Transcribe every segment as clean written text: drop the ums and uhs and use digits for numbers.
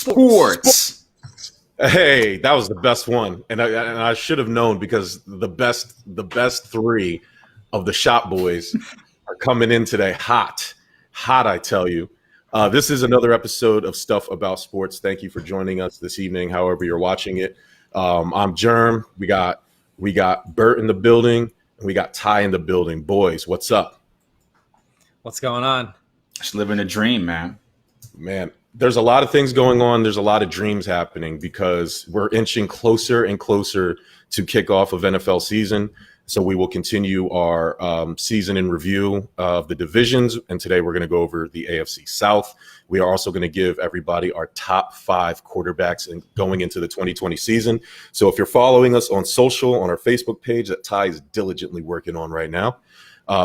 Sports. Hey, that was the best one, and I should have known because the best three of the Shop Boys are coming in today, hot. I tell you. This is another episode of Stuff About Sports. Thank you for joining us this evening, however you're watching it. I'm Germ. We got Bert in the building, and we got Ty in the building. Boys, what's up? What's going on? Just living a dream, man. Man, there's a lot of things going on. There's a lot of dreams happening because we're inching closer and closer to kickoff of NFL season. So we will continue our season in review of the divisions. And today we're going to go over the AFC South. We are also going to give everybody our top 5 quarterbacks going into the 2020 season. So if you're following us on social, on our Facebook page that Ty is diligently working on right now,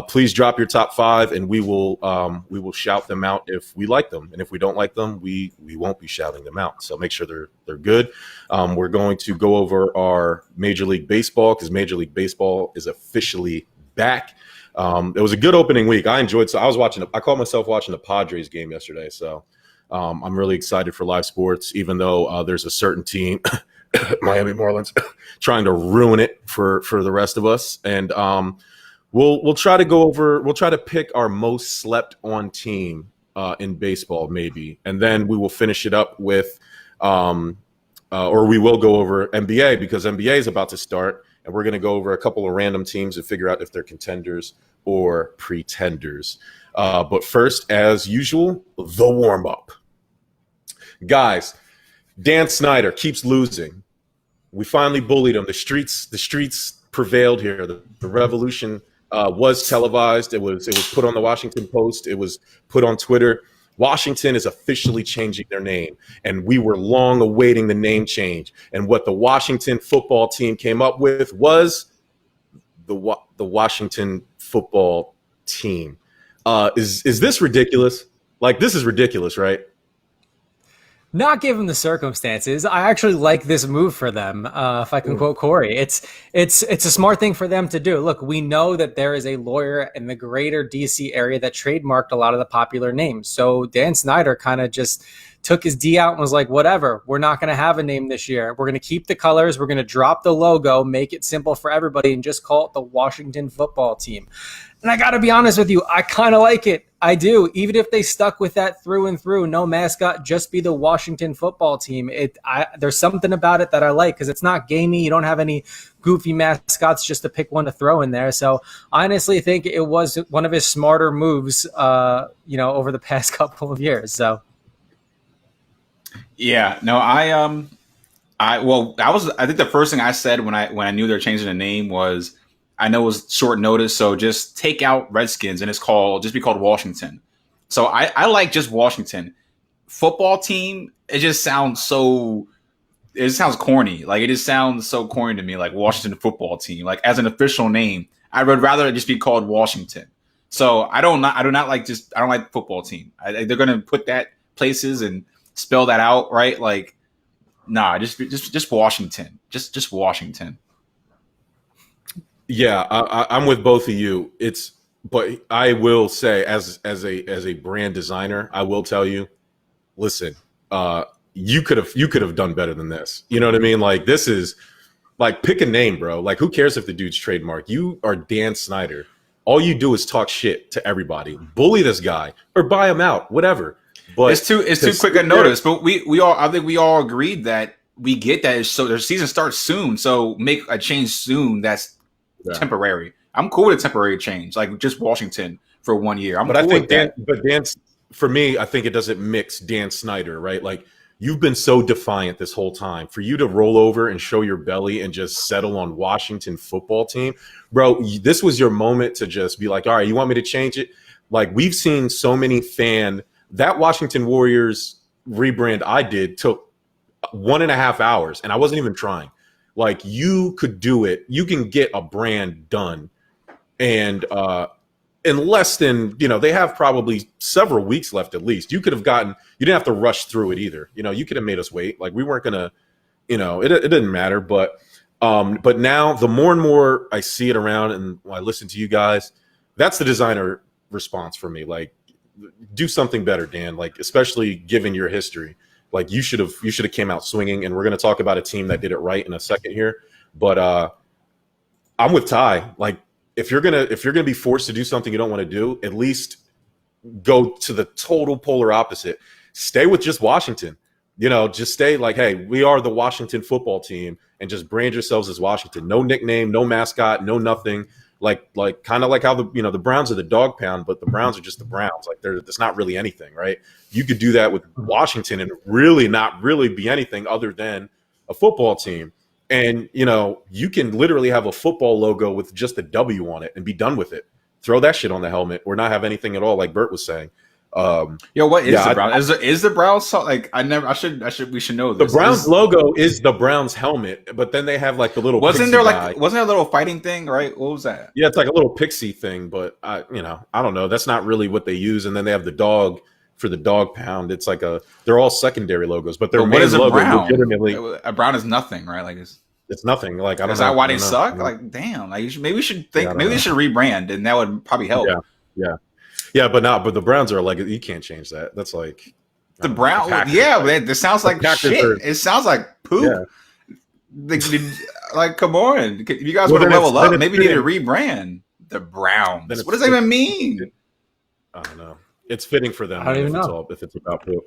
please drop your top 5 and we will shout them out if we like them. And if we don't like them, we won't be shouting them out. So make sure they're good. We're going to go over our Major League Baseball because Major League Baseball is officially back. It was a good opening week. I enjoyed. So I caught myself watching the Padres game yesterday. So I'm really excited for live sports, even though there's a certain team, Miami Marlins, trying to ruin it for the rest of us. And We'll try to pick our most slept on team in baseball, maybe. And then we will finish it up with, or we will go over NBA because NBA is about to start. And we're going to go over a couple of random teams and figure out if they're contenders or pretenders. But first, as usual, the warm up. Guys, Dan Snyder keeps losing. We finally bullied him. The streets prevailed here. The revolution was televised. It was put on the Washington Post. It was put on Twitter. Washington is officially changing their name, and we were long awaiting the name change. And what the Washington football team came up with was the Washington football team. Is this ridiculous? Like, this is ridiculous, right? Not given the circumstances, I actually like this move for them. If I can quote Corey, it's a smart thing for them to do. Look, we know that there is a lawyer in the greater DC area that trademarked a lot of the popular names. So Dan Snyder kind of just took his D out and was like, whatever, we're not going to have a name this year. We're going to keep the colors. We're going to drop the logo, make it simple for everybody, and just call it the Washington football team. And I got to be honest with you, I kind of like it. I do. Even if they stuck with that through and through, no mascot, just be the Washington football team. There's something about it that I like because it's not gamey. You don't have any goofy mascots just to pick one to throw in there. So I honestly think it was one of his smarter moves, over the past couple of years. So. Yeah, no, I think the first thing I said when I knew they were changing the name was, I know it was short notice, so just take out Redskins and just be called Washington. So I like just Washington. Football team, it just sounds corny. Like, it just sounds so corny to me, like Washington football team. Like, as an official name, I would rather it just be called Washington. So I don't like football team. They're gonna put that places and spell that out, right? Like, nah, just Washington. Just Washington. Yeah, I'm with both of you. But I will say, as a brand designer, I will tell you, listen, you could have done better than this. You know what I mean? Like, this is like, pick a name, bro. Like, who cares if the dude's trademark? You are Dan Snyder. All you do is talk shit to everybody, bully this guy, or buy him out, whatever. But it's too quick a notice. But I think we all agreed that we get that. So their season starts soon. So make a change soon. That's temporary. I'm cool with a temporary change, like just Washington for 1 year. For me, I think it doesn't mix Dan Snyder, right? Like, you've been so defiant this whole time. For you to roll over and show your belly and just settle on Washington football team, bro, this was your moment to just be like, all right, you want me to change it? Like, we've seen so many that Washington Warriors rebrand I did took 1.5 hours, and I wasn't even trying. Like, you could do it. You can get a brand done. And in less than, they have probably several weeks left at least. You didn't have to rush through it either. You could have made us wait. Like, we weren't going to, it didn't matter. But now the more and more I see it around and I listen to you guys, that's the designer response for me. Like, do something better, Dan, like, especially given your history. Like you should have came out swinging. And we're going to talk about a team that did it right in a second here. But I'm with Ty. Like if you're gonna be forced to do something you don't want to do, at least go to the total polar opposite. Stay with just Washington. Just stay like, hey, we are the Washington football team, and just brand yourselves as Washington. No nickname, no mascot, no nothing. Like kind of like how the Browns are the dog pound, but the Browns are just the Browns. Like there's not really anything, right? You could do that with Washington and really not really be anything other than a football team. And you can literally have a football logo with just a W on it and be done with it. Throw that shit on the helmet or not have anything at all, like Bert was saying. What is the Browns? Is the Browns like we should know this. The Browns logo is the Browns helmet, but then they have like the little wasn't there a little fighting thing, right? What was that? Yeah, it's like a little pixie thing, but I don't know. That's not really what they use. And then they have the dog for the dog pound. It's like they're all secondary logos, but their main logo legitimately a brown is nothing, right? Like it's nothing. Like I don't know. Is that why they suck? Like damn. Like maybe we should rebrand, and that would probably help. Yeah, but the Browns are like, you can't change that. That's like the Browns. This sounds like shit. It sounds like poop. Yeah. Like, come on. If you guys want to level up, maybe you need to rebrand the Browns. What does that even mean? I don't know. It's fitting for them. I don't even know if it's about poop.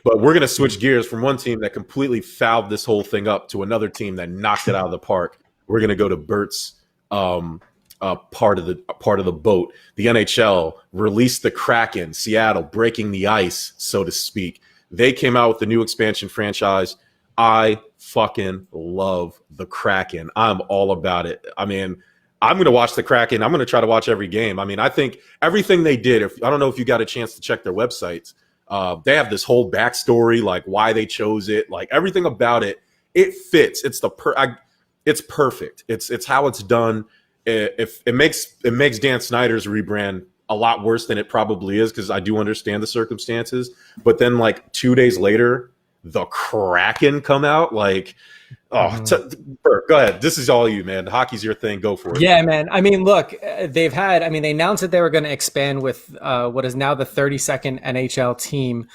But we're going to switch gears from one team that completely fouled this whole thing up to another team that knocked it out of the park. We're going to go to Bert's part of the boat. The NHL released the Kraken, Seattle breaking the ice, so to speak. They came out with the new expansion franchise. I fucking love the Kraken. I'm all about it. I mean, I'm going to watch the Kraken. I'm going to try to watch every game. I mean, I think everything they did, I don't know if you got a chance to check their websites. They have this whole backstory, like why they chose it, like everything about it. It fits. It's it's perfect. It's how it's done. If it makes Dan Snyder's rebrand a lot worse than it probably is, because I do understand the circumstances. But then like 2 days later, the Kraken come out. Like, Bert, go ahead. This is all you, man. Hockey's your thing. Go for it. Yeah, man. I mean, look, they announced that they were going to expand with what is now the 32nd NHL team.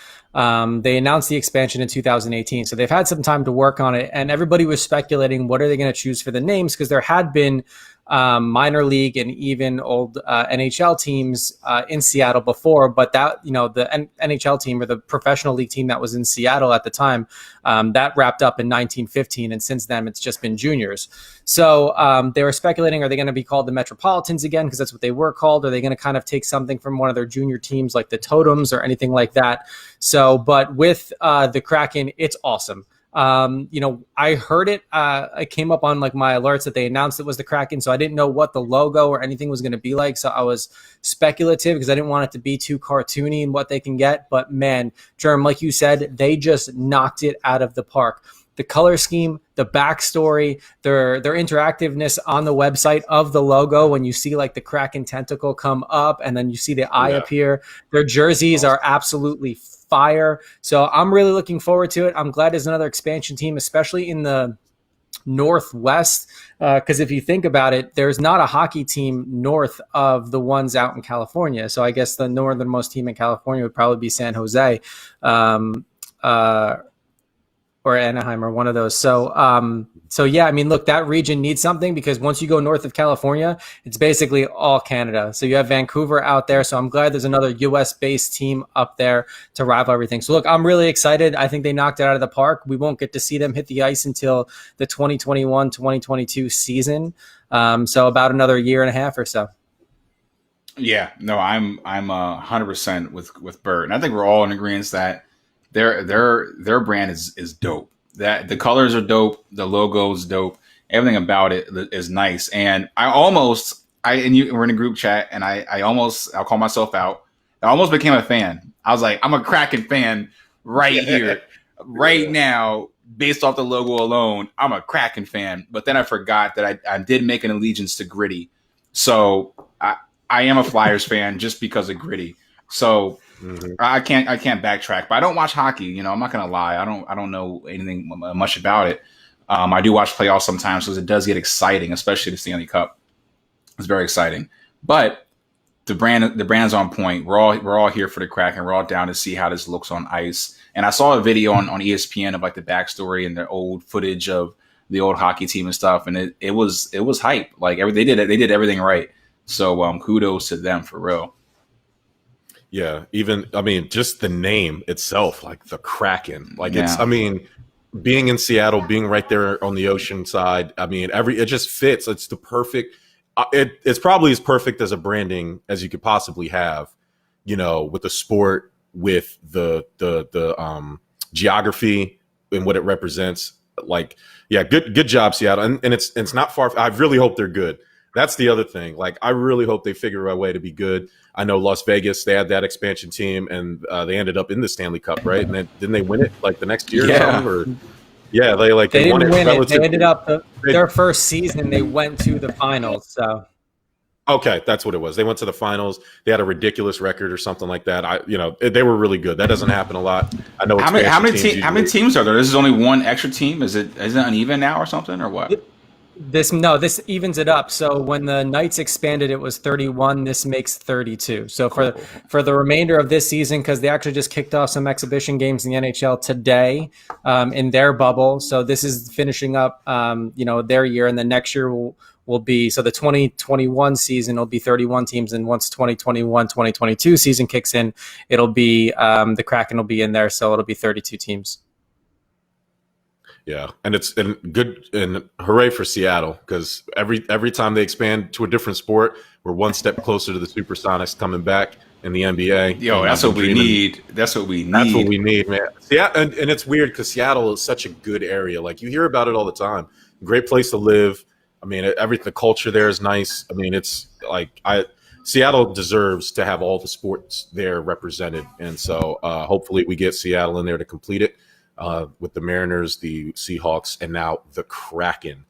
They announced the expansion in 2018. So they've had some time to work on it. And everybody was speculating, what are they going to choose for the names? Because there had been minor league and even old NHL teams in Seattle before, but that, the NHL team or the professional league team that was in Seattle at the time, that wrapped up in 1915. And since then, it's just been juniors. So they were speculating, are they going to be called the Metropolitans again? Because that's what they were called. Are they going to kind of take something from one of their junior teams like the Totems or anything like that? So, but with the Kraken, it's awesome. I heard it. It came up on like my alerts that they announced it was the Kraken. So I didn't know what the logo or anything was going to be like. So I was speculative because I didn't want it to be too cartoony in what they can get. But man, Jerm, like you said, they just knocked it out of the park. The color scheme, the backstory, their interactiveness on the website of the logo, when you see like the Kraken tentacle come up and then you see the eye appear, their jerseys are absolutely fire. So I'm really looking forward to it. I'm glad there's another expansion team, especially in the Northwest, because if you think about it, there's not a hockey team north of the ones out in California. So I guess the northernmost team in California would probably be San Jose. Or Anaheim or one of those. So yeah, I mean, look, that region needs something, because once you go north of California, it's basically all Canada. So you have Vancouver out there. So I'm glad there's another US based team up there to rival everything. So look, I'm really excited. I think they knocked it out of the park. We won't get to see them hit the ice until the 2021-2022 season. So about another year and a half or so. Yeah, no, I'm 100% with Bert. And I think we're all in agreement that their brand is dope. That the colors are dope, the logo is dope, everything about it is nice. And we're in a group chat, and I'll call myself out. I almost became a fan. I was like, I'm a Kraken fan right here, right now, based off the logo alone. I'm a Kraken fan. But then I forgot that I did make an allegiance to Gritty. So I am a Flyers fan just because of Gritty. So I can't backtrack, but I don't watch hockey. I'm not gonna lie. I don't know anything much about it. I do watch playoffs sometimes because it does get exciting, especially the Stanley Cup. It's very exciting. But the brand's on point. We're all here for the Kraken. We're all down to see how this looks on ice. And I saw a video on ESPN of like the backstory and the old footage of the old hockey team and stuff, and it was hype. Like they did everything right. So kudos to them for real. Yeah, just the name itself, like the Kraken, like Yeah. being in Seattle, being right there on the ocean side, it just fits. It's the perfect. It's probably as perfect as a branding as you could possibly have, with the sport, with the geography and what it represents. Like, yeah, good job, Seattle, and it's not far. I really hope they're good. That's the other thing. Like, I really hope they figure out a way to be good. I know Las Vegas, they had that expansion team, and they ended up in the Stanley Cup, right? And then didn't they win it like the next year? Yeah. Or something? Or yeah, they didn't won it. win it. They ended up their first season. They went to the finals. So okay, that's what it was. They went to the finals. They had a ridiculous record or something like that. They were really good. That doesn't happen a lot. I know. How many teams are there? This is only one extra team. Is it uneven now or something or what? This evens it up. So when the Knights expanded, it was 31. This makes 32. So for the remainder of this season, because they actually just kicked off some exhibition games in the NHL today in their bubble. So this is finishing up, their year, and the next year will be, so the 2021 season will be 31 teams, and once 2021-2022 season kicks in, it'll be the Kraken will be in there, so it'll be 32 teams. Yeah, and it's good, and hooray for Seattle, because every time they expand to a different sport, we're one step closer to the Supersonics coming back in the NBA. Yo, that's what we need. That's what we need, man. Yeah, and it's weird because Seattle is such a good area. Like, you hear about it all the time. Great place to live. The culture there is nice. It's like Seattle deserves to have all the sports there represented, and so hopefully we get Seattle in there to complete it. With the Mariners, the Seahawks, and now the Kraken.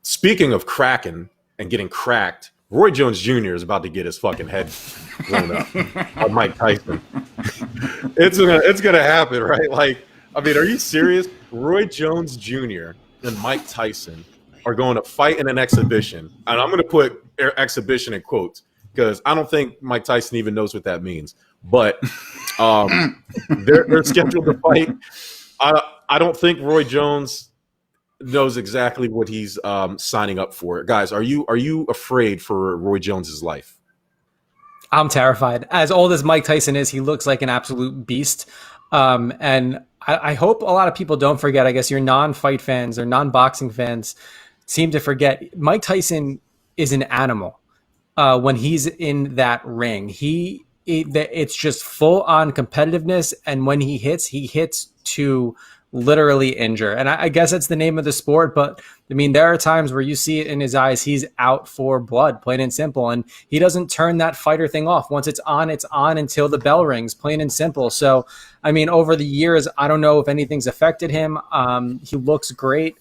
Speaking of Kraken and getting cracked, Roy Jones Jr. is about to get his fucking head blown up by Mike Tyson. It's gonna happen, right? Like, are you serious? Roy Jones Jr. and Mike Tyson are going to fight in an exhibition, and I'm going to put exhibition in quotes because I don't think Mike Tyson even knows what that means. But they're scheduled to fight. I don't think Roy Jones knows exactly what he's signing up for. Guys, are you afraid for Roy Jones's life? I'm terrified. As old as Mike Tyson is, he looks like an absolute beast. And I hope a lot of people don't forget, I guess your non-fight fans or non-boxing fans seem to forget, Mike Tyson is an animal when he's in that ring. It's just full on competitiveness, and when he hits to literally injure. And I guess that's the name of the sport, but there are times where you see it in his eyes. He's out for blood, plain and simple, and he doesn't turn that fighter thing off. Once it's on until the bell rings, plain and simple. So over the years, I don't know if anything's affected him. He looks great.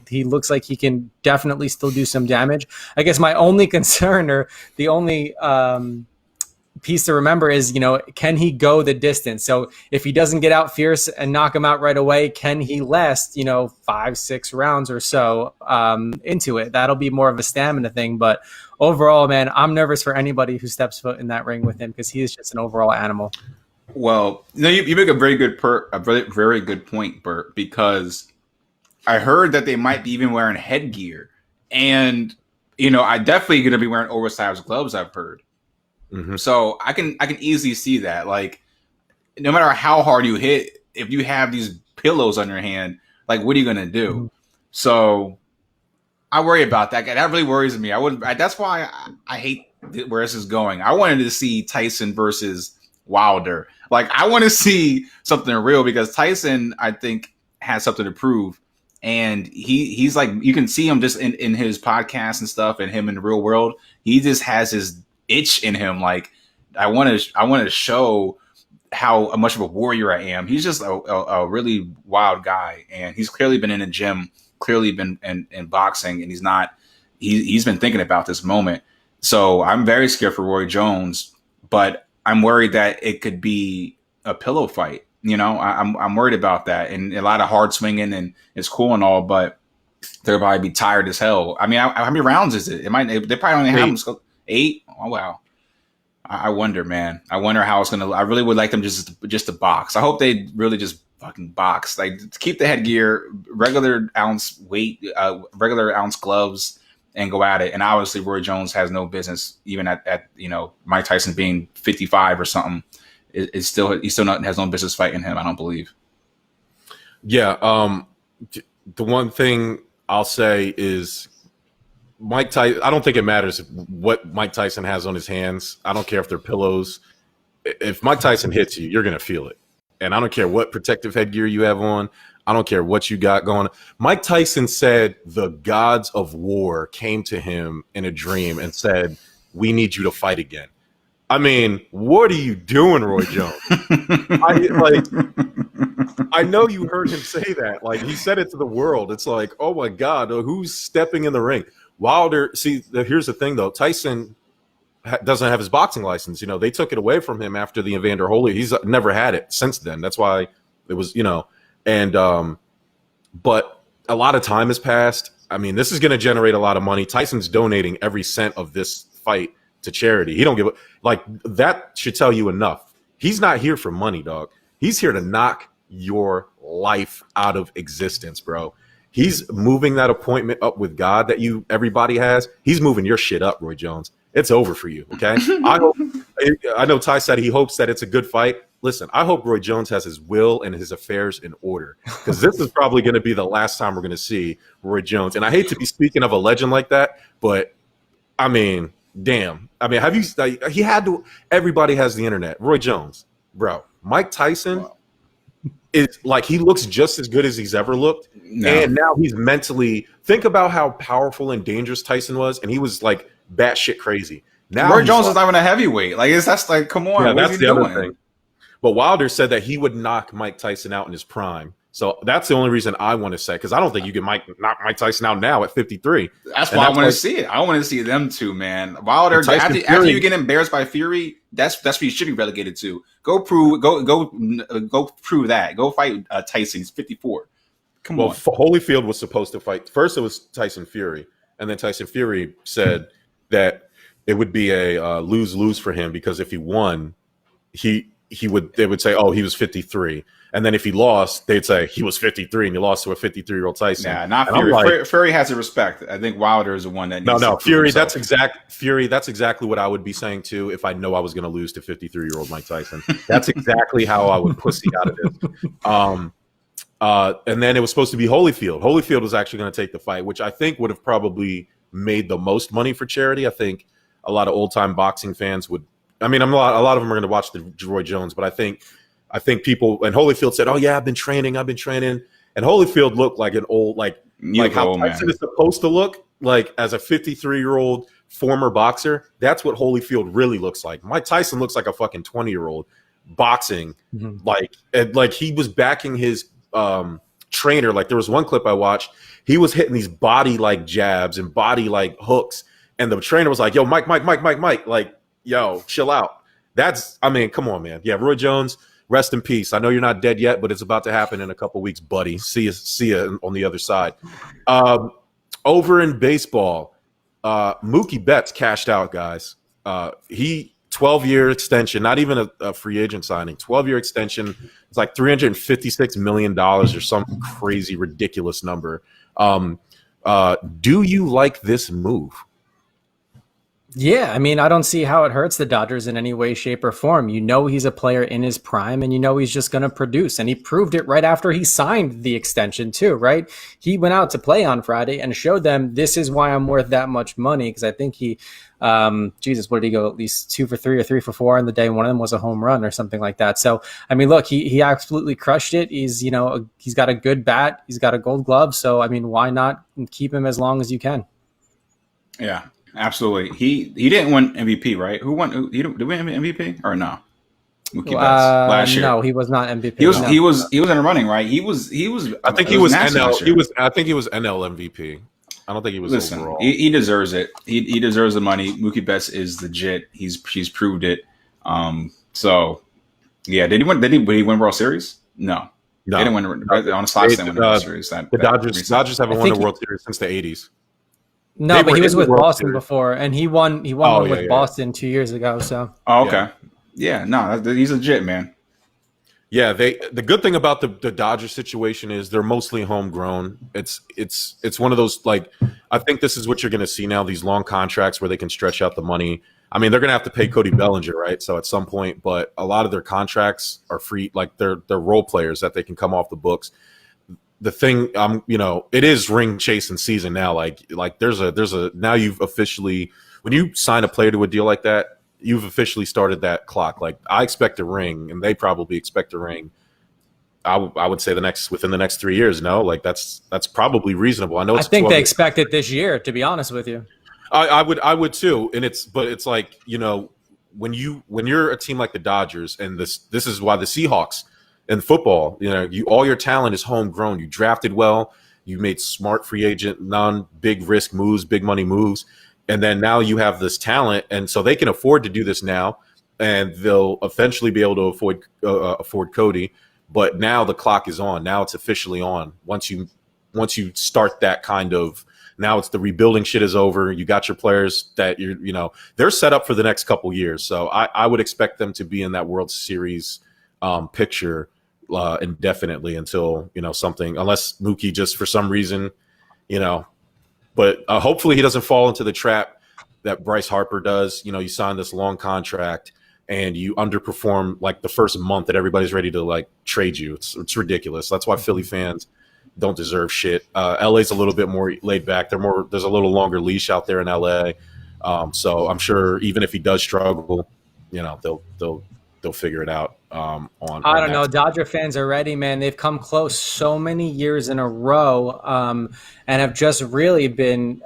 He looks like he can definitely still do some damage. I guess my only concern, or the only piece to remember, is, can he go the distance? So if he doesn't get out fierce and knock him out right away, can he last 5-6 rounds or so into it? That'll be more of a stamina thing. But overall, man, I'm nervous for anybody who steps foot in that ring with him, because he is just an overall animal. Well, you make a very good point, Bert, because I heard that they might be even wearing headgear, and I definitely going to be wearing oversized gloves, I've heard. Mm-hmm. So I can easily see that. Like, no matter how hard you hit, if you have these pillows on your hand, like, what are you gonna do? Mm-hmm. So I worry about that. That really worries me. That's why I hate where this is going. I wanted to see Tyson versus Wilder. Like, I want to see something real, because Tyson, I think, has something to prove. And he's like, you can see him just in his podcast and stuff, and him in the real world. He just has his itch in him. Like, I want to show how much of a warrior I am. He's just a really wild guy, and he's clearly been in the gym, clearly been in boxing, and he's been thinking about this moment. So I'm very scared for Roy Jones, but I'm worried that it could be a pillow fight. I'm worried about that, and a lot of hard swinging, and it's cool and all, but they'll probably be tired as hell. How many rounds is it? They probably only have 8. Oh, wow. I wonder, man. I wonder how it's gonna. I really would like them just to box. I hope they really just fucking box. Like keep the headgear, regular ounce weight, regular ounce gloves, and go at it. And obviously, Roy Jones has no business even at Mike Tyson being 55 or something. He still has no business fighting him. I don't believe. Yeah. The one thing I'll say is Mike Tyson. I don't think it matters what Mike Tyson has on his hands. I don't care if they're pillows. If Mike Tyson hits you, you're gonna feel it. And I don't care what protective headgear you have on. I don't care what you got going. Mike Tyson said the gods of war came to him in a dream and said, "We need you to fight again." I mean, what are you doing, Roy Jones? I know you heard him say that. Like, he said it to the world. It's like, oh my God, who's stepping in the ring? Wilder, see, here's the thing though. Tyson doesn't have his boxing license. They took it away from him after the Evander Holyfield. He's never had it since then. That's why it was, and but a lot of time has passed. I mean, this is going to generate a lot of money. Tyson's donating every cent of this fight to charity. He don't give a that should tell you enough. He's not here for money, dog. He's here to knock your life out of existence, bro. He's moving that appointment up with God that everybody has. He's moving your shit up, Roy Jones. It's over for you, okay? I know Ty said he hopes that it's a good fight. Listen, I hope Roy Jones has his will and his affairs in order, because this is probably going to be the last time we're going to see Roy Jones. And I hate to be speaking of a legend like that, but I mean, damn. I mean, have you? He had to. Everybody has the internet. Roy Jones, bro. Mike Tyson is like, he looks just as good as he's ever looked, and now he's mentally. Think about how powerful and dangerous Tyson was, and he was like batshit crazy. Now Roy Jones is not even a heavyweight. That's like, come on. Yeah, that's the other thing. But Wilder said that he would knock Mike Tyson out in his prime. So that's the only reason I want to say, because I don't think you can knock Mike Tyson out now at 53. That's why I want to see it. I want to see them two, man. Wilder, after you get embarrassed by Fury, that's what you should be relegated to. Go prove that. Go fight Tyson. He's 54. Come on. Holyfield was supposed to fight. First, it was Tyson Fury, and then Tyson Fury said that it would be a lose-lose for him, because if he won, they would say, oh, he was 53. And then if he lost, they'd say he was 53 and he lost to a 53-year-old Tyson. Yeah, not Fury. Like, Fury has a respect. I think Wilder is the one that needs to Fury. Himself. That's exactly what I would be saying too if I know I was going to lose to 53-year-old Mike Tyson. That's exactly how I would pussy out of this. And then it was supposed to be Holyfield. Holyfield was actually going to take the fight, which I think would have probably made the most money for charity. I think a lot of old-time boxing fans would. I mean, a lot of them are going to watch the Roy Jones, but I think people, and Holyfield said, "Oh yeah, I've been training," and Holyfield looked like an old, like how Tyson is supposed to look, like as a 53-year-old former boxer. That's what Holyfield really looks like. Mike Tyson looks like a fucking 20-year-old boxing, like he was backing his trainer. Like there was one clip I watched, he was hitting these body like jabs and body like hooks, and the trainer was like, "Yo, Mike, like, yo, chill out." I mean, come on, man. Yeah, Roy Jones, rest in peace. I know you're not dead yet, but it's about to happen in a couple weeks, buddy. See you on the other side. Over in baseball, Mookie Betts cashed out, guys. He 12-year extension, not even a free agent signing, 12-year extension. It's like $356 million or some crazy, ridiculous number. Do you like this move? Yeah, I mean, I don't see how it hurts the Dodgers in any way, shape, or form. He's a player in his prime, and he's just going to produce. And he proved it right after he signed the extension too, right? He went out to play on Friday and showed them, this is why I'm worth that much money. Because I think he, what did he go? At least 2 for 3 or 3 for 4 on the day. One of them was a home run or something like that. So, I mean, look, he absolutely crushed it. He's got a good bat. He's got a Gold Glove. So, I mean, why not keep him as long as you can? Yeah. Absolutely. He didn't win MVP, right? Who won? Did we win MVP or no? Mookie Betts last year. No, he was not MVP. He was in the running, right? He was. I think he was NL. I think he was NL MVP. I don't think he was overall. He deserves it. He deserves the money. Mookie Betts is legit. He's proved it. So yeah, did he win World Series? No. They didn't win on a slide. They won the World Series. The Dodgers haven't won the World Series since the 80s. No, but he was in the with World Boston Series. before, and he won Oh, one yeah, with yeah, Boston 2 years ago. So Oh, okay. Yeah, no, he's legit, man. yeah. The good thing about the Dodgers situation is they're mostly homegrown. It's one of those, like, I think this is what you're going to see now, these long contracts where they can stretch out the money. I mean, they're going to have to pay Cody Bellinger, right? So at some point, but a lot of their contracts are free, like they're role players that they can come off the books. The thing, it is ring chasing season now. Like there's a now you've officially, when you sign a player to a deal like that, you've officially started that clock. Like, I expect a ring, and they probably expect a ring. I would say within the next 3 years. No, like that's probably reasonable. I know I it's think 12 they expect it this year. To be honest with you, I would too, and it's like, when you're a team like the Dodgers, and this is why the Seahawks in football, all your talent is homegrown. You drafted well, you made smart free agent, non big risk moves, big money moves, and then now you have this talent, and so they can afford to do this now, and they'll eventually be able to afford Cody. But now the clock is on. Now it's officially on. Once you start that kind of, now it's the rebuilding shit is over. You got your players that they're set up for the next couple years. So I would expect them to be in that World Series picture indefinitely until something, unless Mookie just for some reason, but hopefully he doesn't fall into the trap that Bryce Harper does. You sign this long contract and you underperform like the first month that everybody's ready to like trade you. It's ridiculous. That's why Philly fans don't deserve shit. LA's a little bit more laid back. There's a little longer leash out there in LA. So I'm sure even if he does struggle, they'll figure it out. I don't know. Dodger fans are ready, man. They've come close so many years in a row, and have just really been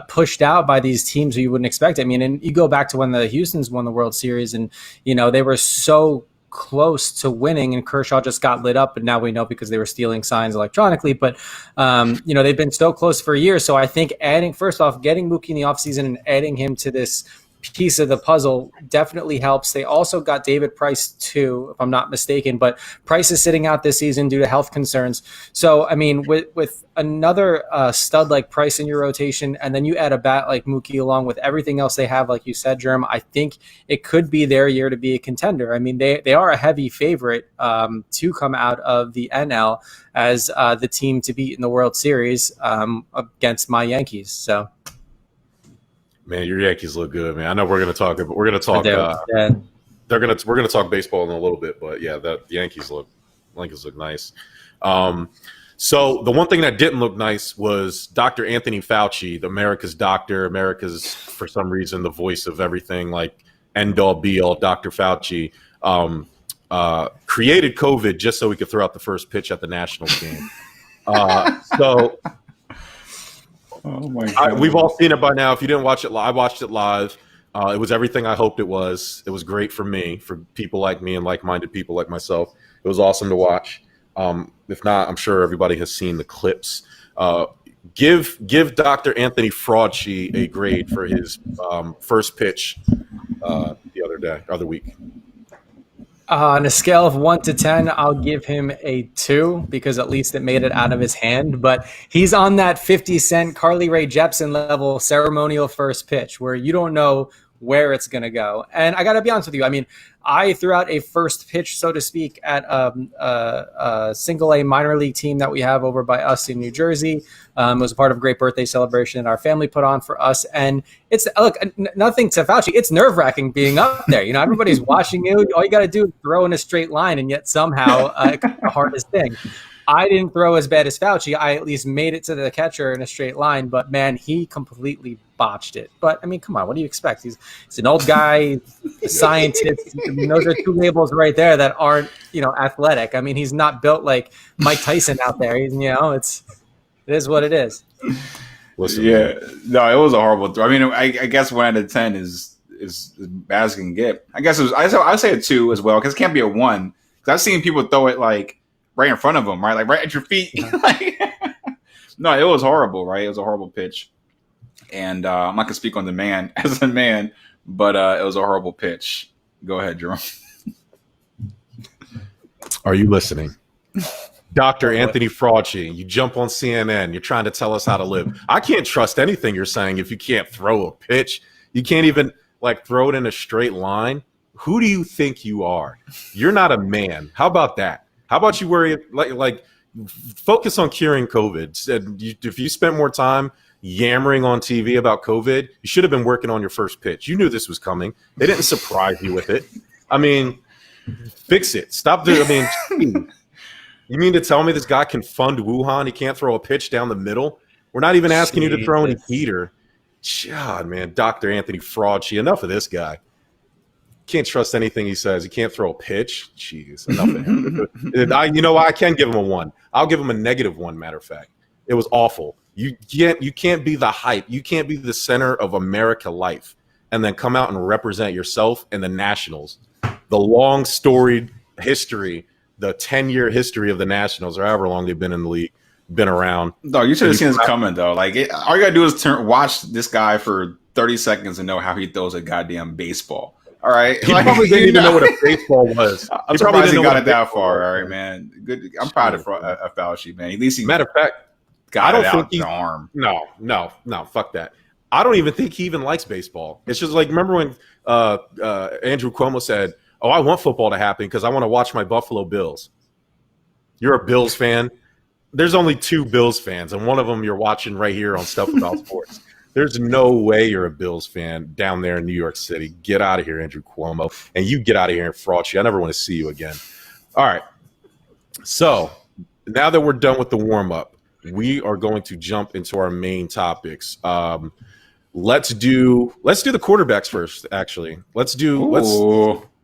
pushed out by these teams who you wouldn't expect. I mean, and you go back to when the Houstons won the World Series, and they were so close to winning, and Kershaw just got lit up, and now we know because they were stealing signs electronically. But they've been so close for years. So I think getting Mookie in the offseason and adding him to this piece of the puzzle definitely helps. They also got David Price too, if I'm not mistaken, but Price is sitting out this season due to health concerns. So I mean, with another stud like Price in your rotation, and then you add a bat like Mookie along with everything else they have, like you said, Jerm, I think it could be their year to be a contender. I mean, they are a heavy favorite to come out of the NL as the team to beat in the World Series against my Yankees. So. Man, your Yankees look good, man. I know we're going to talk. We're going to talk. Yeah. We're going to talk baseball in a little bit, but yeah, the Yankees look nice. So the one thing that didn't look nice was Dr. Anthony Fauci, America's doctor, America's, for some reason, the voice of everything, like end all be all. Dr. Fauci created COVID just so he could throw out the first pitch at the Nationals game. So. Oh my God. We've all seen it by now. If you didn't watch it live, I watched it live. It was everything I hoped it was. It was great for me, for people like me and like-minded people like myself. It was awesome to watch. If not, I'm sure everybody has seen the clips. Give Dr. Anthony Fauci a grade for his first pitch the other week. On a scale of 1 to 10, I'll give him a 2 because at least it made it out of his hand. But he's on that 50-cent Carly Rae Jepsen level ceremonial first pitch where you don't know where it's going to go. And I got to be honest with you. I mean, I threw out a first pitch, so to speak, at a single-A minor league team that we have over by us in New Jersey. It was a part of a great birthday celebration that our family put on for us. And it's, look, nothing to Fauci. It's nerve-wracking being up there. Everybody's watching you. All you got to do is throw in a straight line, and yet somehow it's the hardest thing. I didn't throw as bad as Fauci. I at least made it to the catcher in a straight line, but man, he completely botched it. But I mean, come on, what do you expect? He's an old guy, a scientist. I mean, those are two labels right there that aren't, athletic. I mean, he's not built like Mike Tyson out there. It is what it is. Listen, yeah, no, it was a horrible throw. I mean, I guess 1 out of 10 is as bad as it can get. I guess I'd say a 2 as well because it can't be a 1 because I've seen people throw it like right in front of them, right? Like right at your feet. No, it was horrible, right? It was a horrible pitch. And I'm not going to speak on the man as a man, but it was a horrible pitch. Go ahead, Jerome. Are you listening? Dr. Anthony Fauci, you jump on CNN, you're trying to tell us how to live. I can't trust anything you're saying if you can't throw a pitch. You can't even like throw it in a straight line. Who do you think you are? You're not a man. How about that? How about you worry like focus on curing COVID? If you spent more time yammering on TV about COVID, you should have been working on your first pitch. You knew this was coming. They didn't surprise you with it. I mean, fix it. Stop doing. I mean, you mean to tell me this guy can fund Wuhan? He can't throw a pitch down the middle? We're not even asking you to throw any heater. God, man, Dr. Anthony Fauci, enough of this guy. Can't trust anything he says. He can't throw a pitch. Jeez, enough of him. You know what? I can give him a 1. I'll give him a -1, matter of fact. It was awful. You can't be the hype. You can't be the center of America life and then come out and represent yourself and the Nationals. The long storied history, the 10-year history of the Nationals, or however long they've been in the league, been around. No, you should have seen this coming, though. Like, all you got to do is watch this guy for 30 seconds and know how he throws a goddamn baseball. All right. He probably didn't even know what a baseball was. I'm surprised he got it that far. All right, man. Good. I'm proud of Fauci, man. At least matter of fact, got it out the arm. No, fuck that. I don't even think he even likes baseball. It's just like, remember when Andrew Cuomo said, "Oh, I want football to happen because I want to watch my Buffalo Bills." You're a Bills fan. There's only 2 Bills fans, and one of them you're watching right here on Stuff About Sports. There's no way you're a Bills fan down there in New York City. Get out of here, Andrew Cuomo. And you get out of here and Fauci. I never want to see you again. All right. So now that we're done with the warm-up, we are going to jump into our main topics. Let's do the quarterbacks first, actually. Let's do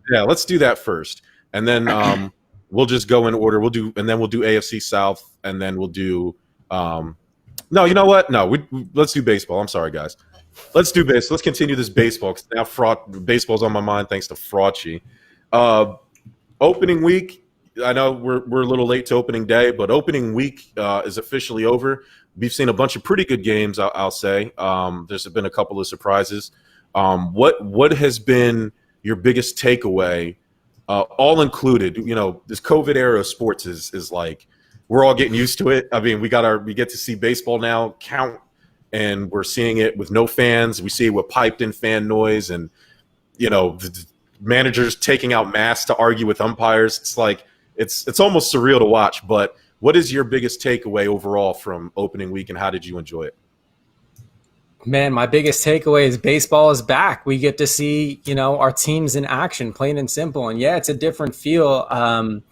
that first. And then we'll just go in order. We'll do AFC South, and then we'll do no, you know what? No, let's do baseball. I'm sorry, guys. Let's do baseball. Let's continue this baseball because now baseball's on my mind thanks to Fauci. Opening week, I know we're a little late to opening day, but opening week is officially over. We've seen a bunch of pretty good games, I'll say. There's been a couple of surprises. What has been your biggest takeaway, all included? You know, this COVID era of sports is like, we're all getting used to it. I mean, we get to see baseball now count, and we're seeing it with no fans. We see it with piped-in fan noise, and the managers taking out masks to argue with umpires. It's like it's almost surreal to watch. But what is your biggest takeaway overall from opening week, and how did you enjoy it? Man, my biggest takeaway is baseball is back. We get to see our teams in action, plain and simple. And yeah, it's a different feel.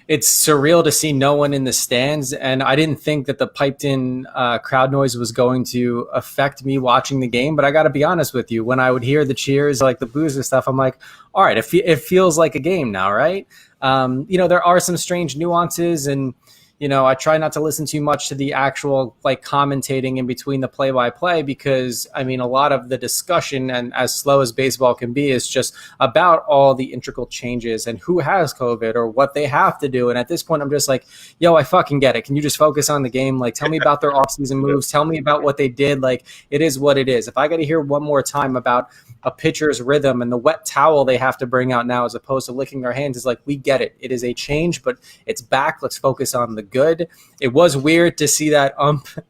It's surreal to see no one in the stands, and I didn't think that the piped-in crowd noise was going to affect me watching the game. But I got to be honest with you, when I would hear the cheers, like the boos and stuff, I'm like, all right, it feels like a game now, right? There are some strange nuances, and I try not to listen too much to the actual commentating in between the play-by-play because, a lot of the discussion, and as slow as baseball can be, is just about all the integral changes and who has COVID or what they have to do. And at this point, I'm just like, yo, I fucking get it. Can you just focus on the game? Like, tell me about their offseason moves. Tell me about what they did. Like, it is what it is. If I got to hear one more time about a pitcher's rhythm and the wet towel they have to bring out now as opposed to licking their hands, is like, we get it. It is a change, but it's back. Let's focus on the good. It was weird to see that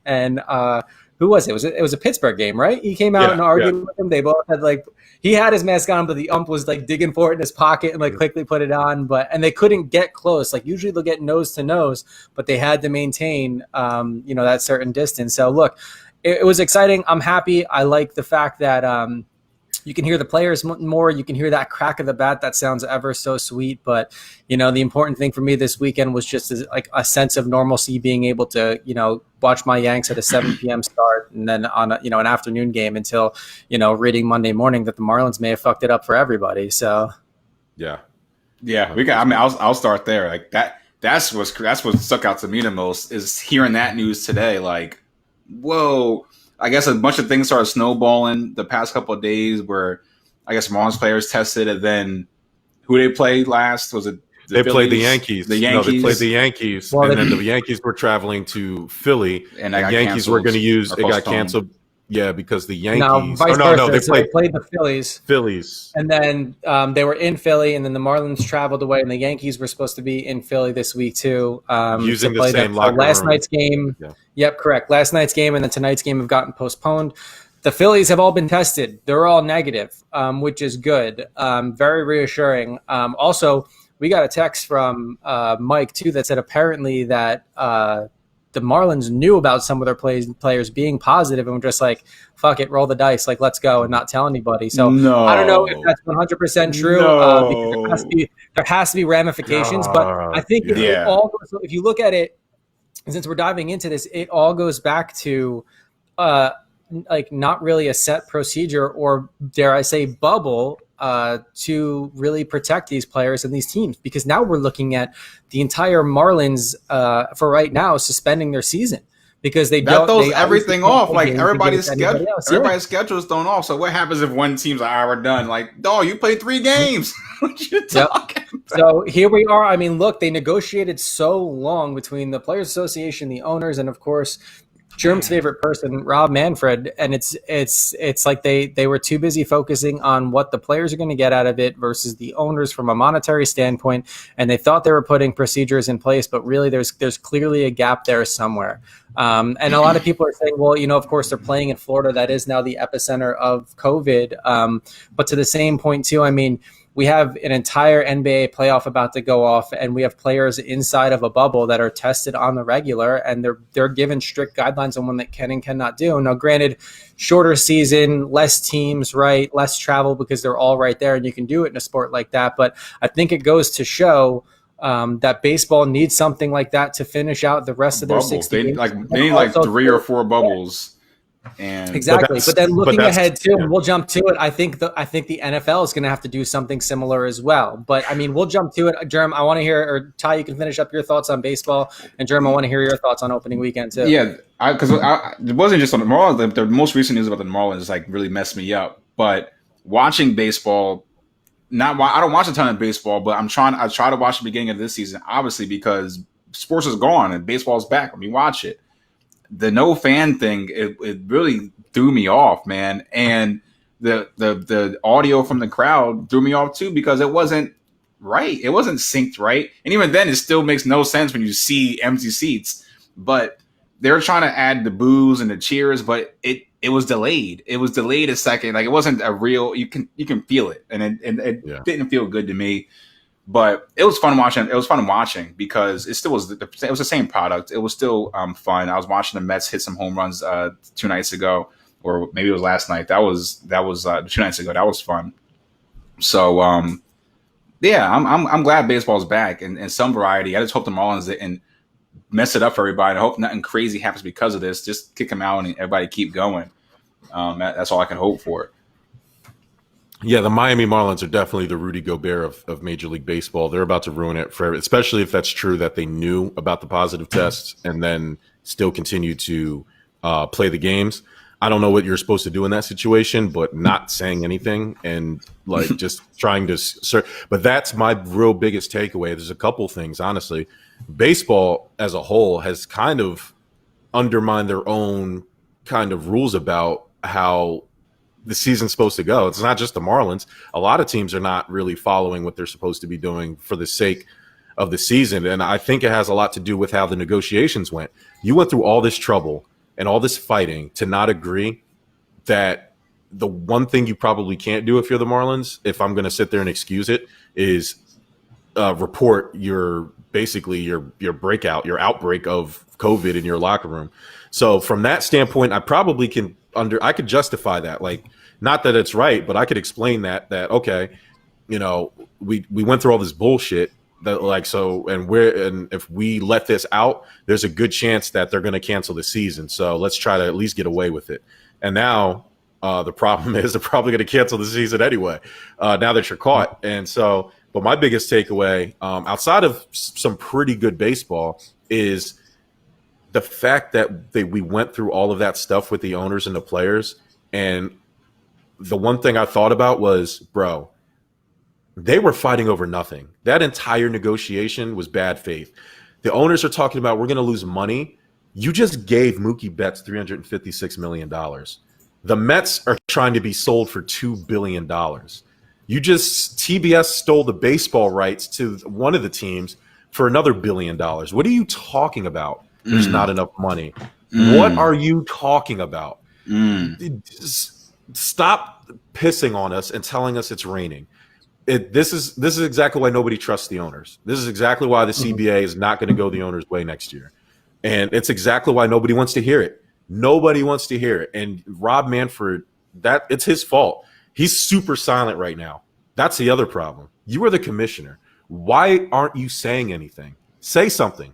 and who was it? It was a Pittsburgh game, right? He came out and argued with him. They both had he had his mask on, but the ump was digging for it in his pocket and quickly put it on. And they couldn't get close. Usually they'll get nose to nose, but they had to maintain that certain distance. So look, it was exciting. I'm happy. I like the fact that you can hear the players more. You can hear that crack of the bat. That sounds ever so sweet. But, the important thing for me this weekend was just a sense of normalcy, being able to, watch my Yanks at a 7 p.m. start and then on an afternoon game until, reading Monday morning that the Marlins may have fucked it up for everybody. So, yeah, we got. I'll start there. Like that's what stuck out to me the most is hearing that news today. Like, whoa. I guess a bunch of things started snowballing the past couple of days where I guess Marlins players tested, and then who they played last? Was it they played the Yankees? The Yankees. No, they played the Yankees, and then the Yankees were traveling to Philly, and the Yankees were going to use. It got canceled. Yeah, because the No, Yankees. vice No, versa. they So they played the Phillies. Phillies. And then they were in Philly, and then the Marlins traveled away, and the Yankees were supposed to be in Philly this week too Using to the play same them. So locker last room. night's game, Yeah. yep, correct. Last night's game and then tonight's game have gotten postponed. The Phillies have all been tested; they're all negative, which is good, very reassuring. Also, we got a text from Mike too that said apparently that the Marlins knew about some of their players being positive and were just like, fuck it, roll the dice, like let's go and not tell anybody. So No. I don't know if that's 100% true because there has to be ramifications. But I think it all goes, if you look at it, since we're diving into this, it all goes back to like not really a set procedure or dare I say bubble to really protect these players and these teams, because now we're looking at the entire Marlins for right now suspending their season because they throws everything off. Like everybody's schedule, everybody's schedule's thrown off. So what happens if one team's like, we're done? Like, dog, you played 3 games. What you talking about? So here we are. I mean, look, they negotiated so long between the Players Association, the owners, and of course Germ's favorite person, Rob Manfred, and it's like they were too busy focusing on what the players are going to get out of it versus the owners from a monetary standpoint, and they thought they were putting procedures in place, but really there's clearly a gap there somewhere. And a lot of people are saying, well, of course they're playing in Florida, that is now the epicenter of COVID. But to the same point too, I mean, we have an entire NBA playoff about to go off, and we have players inside of a bubble that are tested on the regular, and they're given strict guidelines on what they can and cannot do. Now, granted, shorter season, less teams, right, less travel because they're all right there, and you can do it in a sport like that. But I think it goes to show that baseball needs something like that to finish out the rest of their 60 games. They need like 3 or 4 bubbles. And exactly, but then looking ahead too, and we'll jump to it. I think the NFL is going to have to do something similar as well. But I mean, we'll jump to it. Jerm, I want to hear, or Ty, you can finish up your thoughts on baseball, and Jerm, I want to hear your thoughts on opening weekend too. Yeah, because it wasn't just on the Marlins. The most recent news about the Marlins like really messed me up. But watching baseball, I don't watch a ton of baseball, but I try to watch the beginning of this season, obviously because sports is gone and baseball's back. Let me watch it. The no fan thing, it really threw me off, man. And the audio from the crowd threw me off too, because it wasn't right. It wasn't synced right. And even then, it still makes no sense when you see empty seats. But they were trying to add the boos and the cheers, but it was delayed. It was delayed a second. Like it wasn't a real, you can feel it. And it didn't feel good to me. But it was fun watching. It was fun watching because it still was. It was the same product. It was still fun. I was watching the Mets hit some home runs 2 nights ago, or maybe it was last night. That was 2 nights ago. That was fun. So yeah, I'm glad baseball's back and some variety. I just hope the Marlins didn't mess it up for everybody. I hope nothing crazy happens because of this. Just kick them out and everybody keep going. That's all I can hope for. Yeah, the Miami Marlins are definitely the Rudy Gobert of Major League Baseball. They're about to ruin it for everyone, especially if that's true that they knew about the positive tests and then still continue to play the games. I don't know what you're supposed to do in that situation, but not saying anything and like just trying to but that's my real biggest takeaway. There's a couple things, honestly. Baseball as a whole has kind of undermined their own kind of rules about how the season's supposed to go. It's not just the Marlins. A lot of teams are not really following what they're supposed to be doing for the sake of the season. And I think it has a lot to do with how the negotiations went. You went through all this trouble and all this fighting to not agree that the one thing you probably can't do if you're the Marlins, if I'm going to sit there and excuse it, is report your breakout, your outbreak of COVID in your locker room. So from that standpoint, I probably I could justify that. Like, not that it's right, but I could explain that okay, we went through all this bullshit that and if we let this out, there's a good chance that they're going to cancel the season. So let's try to at least get away with it. And now the problem is they're probably going to cancel the season anyway. Now that you're caught. And so, but my biggest takeaway outside of some pretty good baseball is the fact that we went through all of that stuff with the owners and the players. And the one thing I thought about was, bro, they were fighting over nothing. That entire negotiation was bad faith. The owners are talking about, we're going to lose money. You just gave Mookie Betts $356 million. The Mets are trying to be sold for $2 billion. TBS stole the baseball rights to one of the teams for another $1 billion. What are you talking about? There's not enough money. What are you talking about? Just stop pissing on us and telling us it's raining. This is exactly why nobody trusts the owners. This is exactly why the CBA is not going to go the owners' way next year. And it's exactly why nobody wants to hear it. Nobody wants to hear it. And Rob Manfred, it's his fault. He's super silent right now. That's the other problem. You are the commissioner. Why aren't you saying anything? Say something.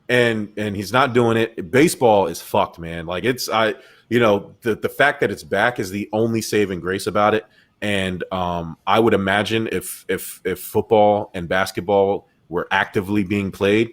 And he's not doing it. Baseball is fucked, man. Like the fact that it's back is the only saving grace about it. And I would imagine if football and basketball were actively being played,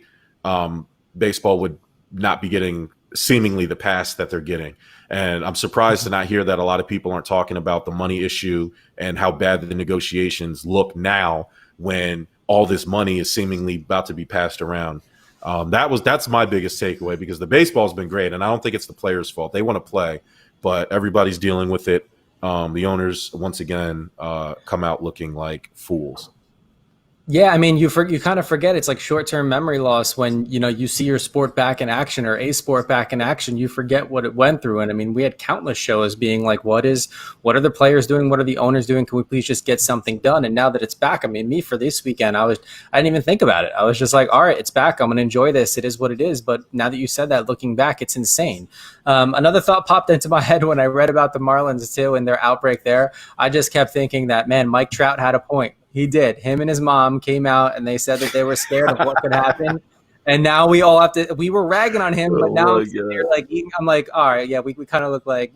baseball would not be getting seemingly the pass that they're getting. And I'm surprised to not hear that a lot of people aren't talking about the money issue and how bad the negotiations look now when all this money is seemingly about to be passed around. That's my biggest takeaway, because the baseball's been great, and I don't think it's the players' fault. They want to play, but everybody's dealing with it. The owners, once again, come out looking like fools. Yeah, I mean, you kind of forget it's like short-term memory loss when, you see your sport back in action or a sport back in action. You forget what it went through. And I mean, we had countless shows being like, what are the players doing? What are the owners doing? Can we please just get something done? And now that it's back, I mean, for this weekend, I didn't even think about it. I was just like, all right, it's back. I'm going to enjoy this. It is what it is. But now that you said that, looking back, it's insane. Another thought popped into my head when I read about the Marlins too and their outbreak there. I just kept thinking that, man, Mike Trout had a point. He did. Him and his mom came out and they said that they were scared of what could happen. And now we all have to, we were ragging on him, but now they're like eating. I'm like, all right, yeah, we kind of look like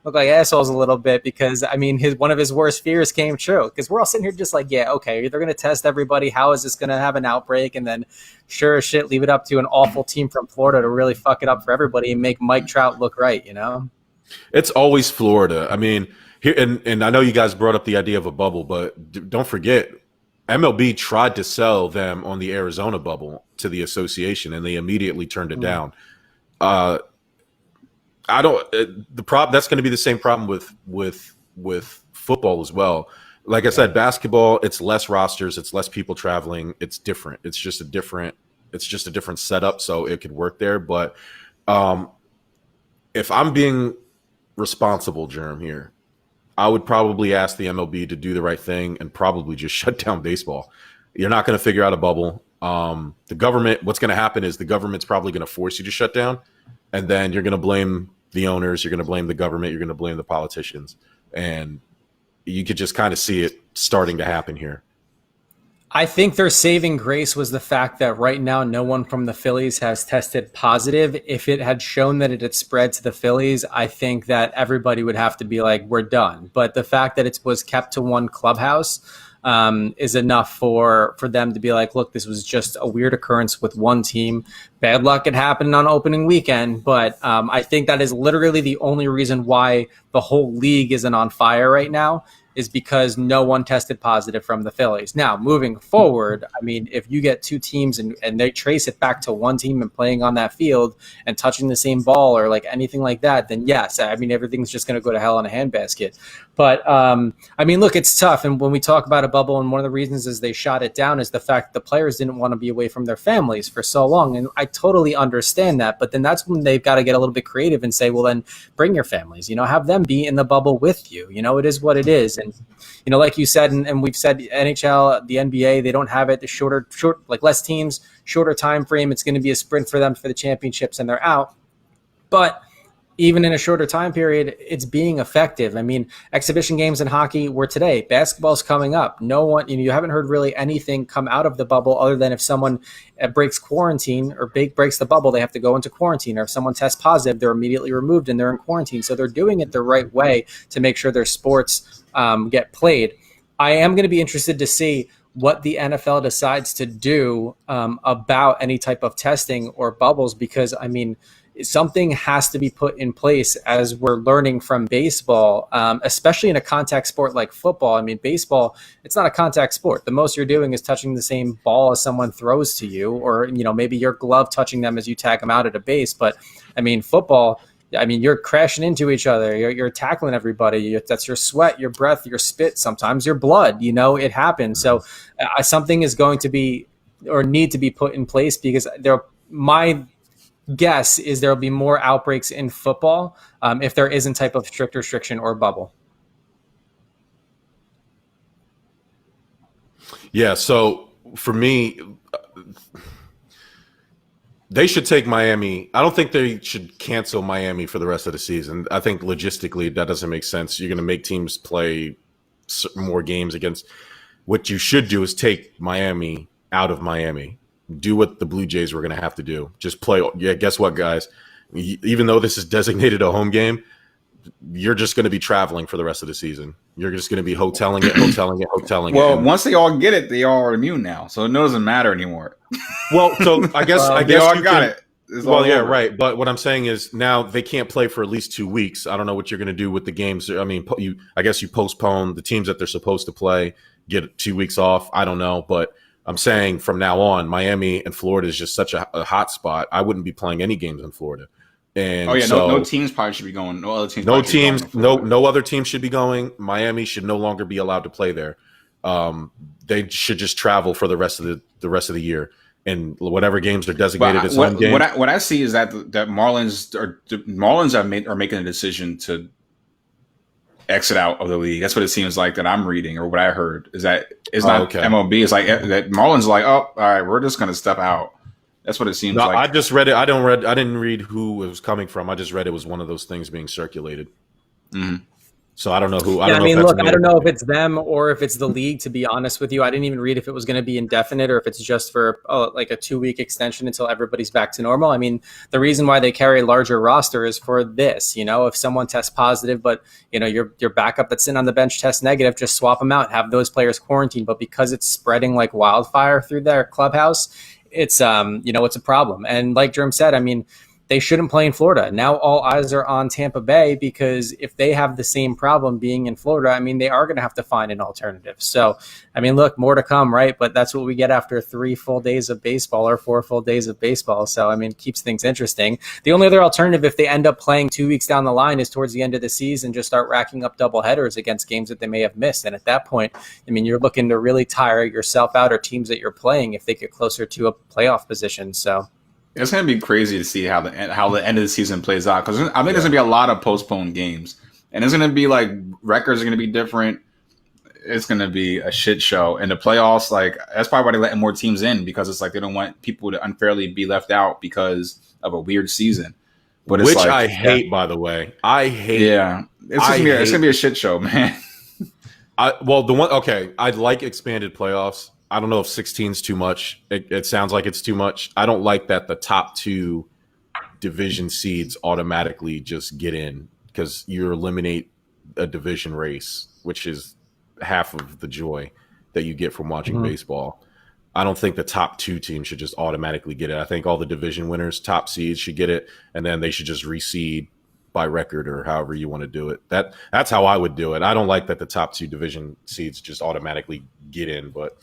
assholes a little bit, because I mean, one of his worst fears came true, because we're all sitting here just like, yeah, okay, they're going to test everybody. How is this going to have an outbreak? And then sure as shit, leave it up to an awful team from Florida to really fuck it up for everybody and make Mike Trout look right, It's always Florida. I mean, here, and I know you guys brought up the idea of a bubble, but don't forget, MLB tried to sell them on the Arizona bubble to the association, and they immediately turned it down. That's going to be the same problem with football as well. Like I said, basketball, it's less rosters, it's less people traveling, it's different. It's just a different setup, so it could work there. But if I'm being responsible, Germ, here, I would probably ask the MLB to do the right thing and probably just shut down baseball. You're not going to figure out a bubble. The government, what's going to happen is the government's probably going to force you to shut down, and then you're going to blame the owners, you're going to blame the government, you're going to blame the politicians, and you could just kind of see it starting to happen here. I think their saving grace was the fact that right now no one from the Phillies has tested positive. If it had shown that it had spread to the Phillies, I think that everybody would have to be like, we're done. But the fact that it was kept to one clubhouse is enough for them to be like, look, this was just a weird occurrence with one team. Bad luck, it happened on opening weekend. But I think that is literally the only reason why the whole league isn't on fire right now, is because no one tested positive from the Phillies. Now, moving forward, I mean, if you get two teams and they trace it back to one team and playing on that field and touching the same ball or like anything like that, then yes, I mean, everything's just going to go to hell in a handbasket. But, I mean, look, it's tough. And when we talk about a bubble, and one of the reasons is they shot it down is the fact that the players didn't want to be away from their families for so long. And I totally understand that. But then that's when they've got to get a little bit creative and say, well, then bring your families, have them be in the bubble with you. It is what it is. And, like you said, and we've said, NHL, the NBA, they don't have it. The short, like less teams, shorter time frame. It's going to be a sprint for them for the championships, and they're out. But even in a shorter time period, it's being effective. I mean, exhibition games in hockey were today. Basketball's coming up. No one, you haven't heard really anything come out of the bubble other than if someone breaks quarantine or breaks the bubble, they have to go into quarantine. Or if someone tests positive, they're immediately removed and they're in quarantine. So they're doing it the right way to make sure their sports get played. I am going to be interested to see what the NFL decides to do about any type of testing or bubbles, because, I mean, something has to be put in place, as we're learning from baseball, especially in a contact sport like football. I mean, baseball, it's not a contact sport. The most you're doing is touching the same ball as someone throws to you, or, maybe your glove touching them as you tag them out at a base. But I mean, football, I mean, you're crashing into each other. You're tackling everybody. That's your sweat, your breath, your spit, sometimes your blood. It happens. So something is going to be or need to be put in place because my guess is there'll be more outbreaks in football if there isn't type of strict restriction or bubble. Yeah, so for me, they should take Miami. I don't think they should cancel Miami for the rest of the season. I think logistically that doesn't make sense. You're going to make teams play more games against. What you should do is take Miami out of Miami. Do what the Blue Jays were going to have to do. Just play. Yeah, guess what, guys? Even though this is designated a home game, you're just going to be traveling for the rest of the season. You're just going to be hoteling it. Well, once they all get it, they all are immune now, so it doesn't matter anymore. Well, so I guess they all got it. Well, yeah, right. But what I'm saying is now they can't play for at least 2 weeks. I don't know what you're going to do with the games. I mean, I guess you postpone the teams that they're supposed to play, get 2 weeks off. I don't know, but I'm saying from now on, Miami and Florida is just such a hot spot. I wouldn't be playing any games in Florida. And no teams probably should be going. No other teams. No other team should be going. Miami should no longer be allowed to play there. They should just travel for the rest of the year, and whatever games are designated as home games. What I see is that Marlins are making a decision to exit out of the league. That's what it seems like that I'm reading, or what I heard is that it's not okay. MLB. It's like that Marlins are like, oh, all right, we're just going to step out. That's what it seems like. I just read it. I didn't read who it was coming from. I just read it was one of those things being circulated. Mm-hmm. So I don't know who. I don't know if it's them or if it's the league. To be honest with you, I didn't even read if it was going to be indefinite or if it's just for like a 2-week extension until everybody's back to normal. I mean, the reason why they carry a larger roster is for this. If someone tests positive, but your backup that's sitting on the bench tests negative, just swap them out, have those players quarantined. But because it's spreading like wildfire through their clubhouse, it's it's a problem. And like Jerm said, I mean, they shouldn't play in Florida. Now all eyes are on Tampa Bay because if they have the same problem being in Florida, I mean, they are going to have to find an alternative. So, I mean, look, more to come, right? But that's what we get after 3 full days of baseball or 4 full days of baseball. So, I mean, it keeps things interesting. The only other alternative, if they end up playing 2 weeks down the line, is towards the end of the season, just start racking up double headers against games that they may have missed. And at that point, I mean, you're looking to really tire yourself out or teams that you're playing if they get closer to a playoff position. So, it's going to be crazy to see how the end of the season plays out, because I think there's going to be a lot of postponed games, and it's going to be like records are going to be different. It's going to be a shit show. And the playoffs, like, that's probably why they're letting more teams in, because it's like they don't want people to unfairly be left out because of a weird season. But it's like, I hate, by the way. I hate. Yeah, it's going to be a shit show, man. I like expanded playoffs. I don't know if 16 is too much. It sounds like it's too much. I don't like that the top 2 division seeds automatically just get in, because you eliminate a division race, which is half of the joy that you get from watching baseball. I don't think the top 2 teams should just automatically get it. I think all the division winners, top seeds, should get it, and then they should just reseed by record or however you want to do it. That's how I would do it. I don't like that the top 2 division seeds just automatically get in, but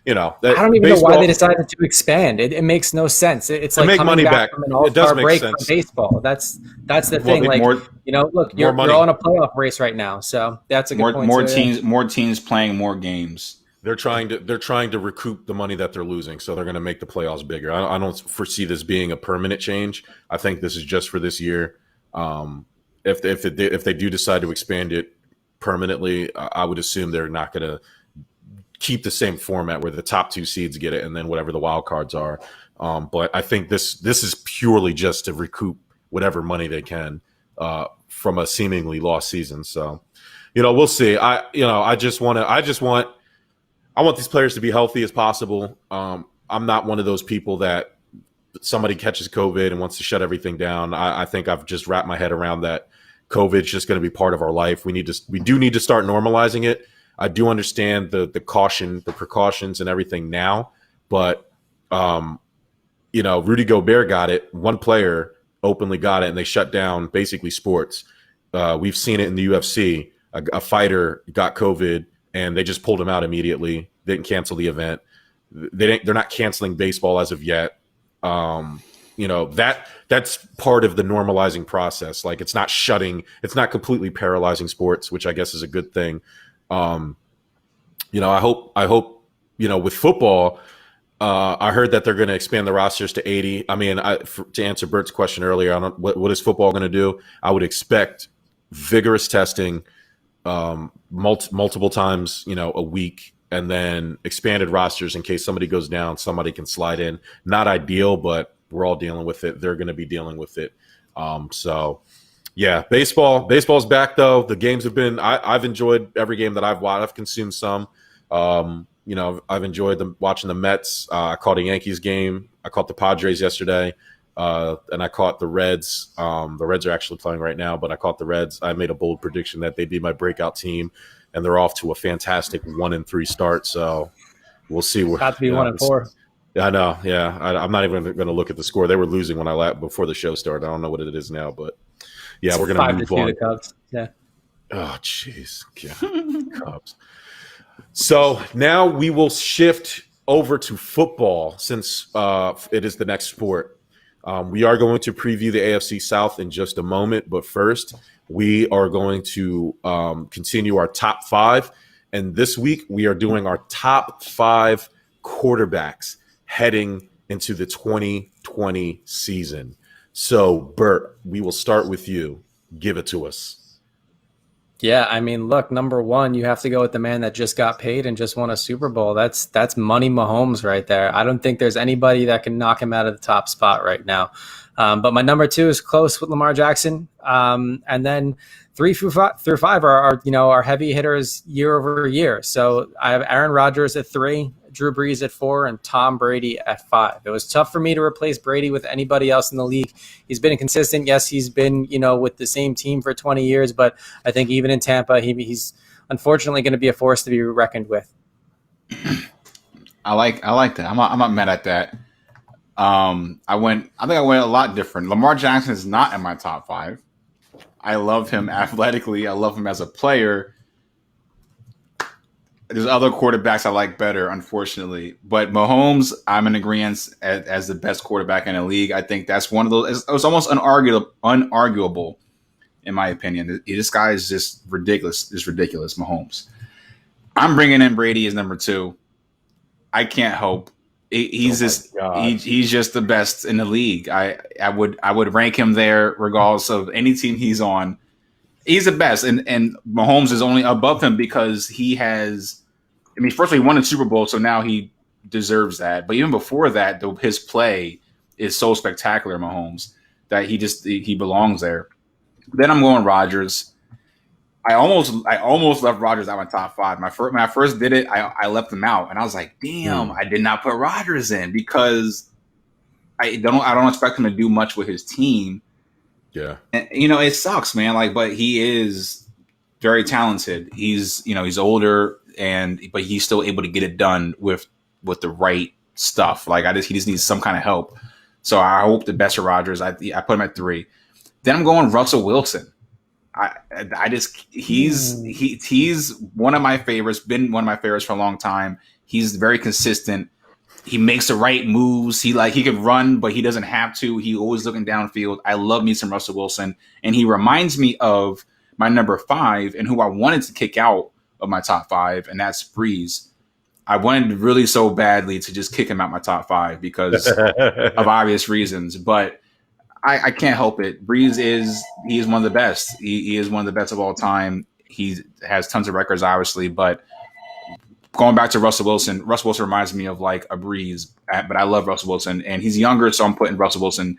I don't even know why they decided to expand. It makes no sense. It's like make coming money back from an all-star break from baseball. That's the thing. Like, look, you're on a playoff race right now, so that's a good point. More teams playing more games. They're trying to recoup the money that they're losing, so they're going to make the playoffs bigger. I don't foresee this being a permanent change. I think this is just for this year. If they do decide to expand it permanently, I would assume they're not going to keep the same format where the top 2 seeds get it and then whatever the wild cards are. But I think this is purely just to recoup whatever money they can from a seemingly lost season. So, we'll see. I want these players to be healthy as possible. I'm not one of those people that somebody catches COVID and wants to shut everything down. I think I've just wrapped my head around that COVID is just going to be part of our life. We do need to start normalizing it. I do understand the caution, the precautions and everything now, but Rudy Gobert got it. One player openly got it, and they shut down basically sports. We've seen it in the UFC. A fighter got COVID, and they just pulled him out immediately. They didn't cancel the event. They're not canceling baseball as of yet. that's part of the normalizing process. Like it's not completely paralyzing sports, which I guess is a good thing. I hope, with football, I heard that they're going to expand the rosters to 80. I mean, to answer Bert's question earlier, I don't, what is football going to do? I would expect vigorous testing, multiple times, a week, and then expanded rosters in case somebody goes down, somebody can slide in. Not ideal, but we're all dealing with it. They're going to be dealing with it. So yeah, baseball's back though. The games have been, I've enjoyed every game that I've watched. I've consumed some. I've enjoyed watching the Mets. I caught a Yankees game. I caught the Padres yesterday. And I caught the Reds. The Reds are actually playing right now, but I caught the Reds. I made a bold prediction that they'd be my breakout team, and they're off to a fantastic 1-3 start. So we'll see. Got to be 1-4. I know. Yeah, I'm not even going to look at the score. They were losing before the show started. I don't know what it is now, but yeah, we're going to move on. The Cubs. Yeah. Oh, jeez. Yeah. Cubs. So now we will shift over to football since it is the next sport. We are going to preview the AFC South in just a moment, but first we are going to continue our top 5. And this week we are doing our top 5 quarterbacks heading into the 2020 season. So, Bert, we will start with you. Give it to us. Yeah, I mean, look, number one, you have to go with the man that just got paid and just won a Super Bowl. That's money Mahomes right there. I don't think there's anybody that can knock him out of the top spot right now. But my number 2 is close with Lamar Jackson. And then 3 through 5 are heavy hitters year over year. So I have Aaron Rodgers at 3, Drew Brees at 4, and Tom Brady at 5. It was tough for me to replace Brady with anybody else in the league. He's been inconsistent. Yes, he's been, with the same team for 20 years, but I think even in Tampa, he's unfortunately going to be a force to be reckoned with. I like that. I'm not mad at that. I think I went a lot different. Lamar Jackson is not in my top 5. I love him athletically. I love him as a player. There's other quarterbacks I like better, unfortunately. But Mahomes, I'm in agreement as the best quarterback in the league. I think that's one of those. It was almost unarguable, in my opinion. This guy is just ridiculous. It's ridiculous, Mahomes. I'm bringing in Brady as number 2. I can't help. He's just the best in the league. I would rank him there regardless of any team he's on. He's the best, and Mahomes is only above him because he has. I mean, first of all, he won the Super Bowl, so now he deserves that. But even before that, his play is so spectacular, Mahomes, that he belongs there. Then I'm going Rodgers. I almost left Rodgers out of my top 5. When I first did it, I left him out, and I was like, damn, I did not put Rodgers in because I don't expect him to do much with his team. Yeah. And, it sucks, man. but he is very talented. He's older but he's still able to get it done with the right stuff. He just needs some kind of help. So I hope the best for Rodgers. I put him at 3. Then I'm going Russell Wilson. He's one of my favorites, been one of my favorites for a long time. He's very consistent. He makes the right moves. He could run, but he doesn't have to. He always looking downfield. I love me some Russell Wilson, and he reminds me of my number 5 and who I wanted to kick out of my top 5, and that's Breeze. I wanted really so badly to just kick him out my top 5 because of obvious reasons, but I can't help it. Breeze is one of the best. He is one of the best of all time. He has tons of records, obviously, but going back to Russell Wilson reminds me of like a Breeze, but I love Russell Wilson, and he's younger, so I'm putting Russell Wilson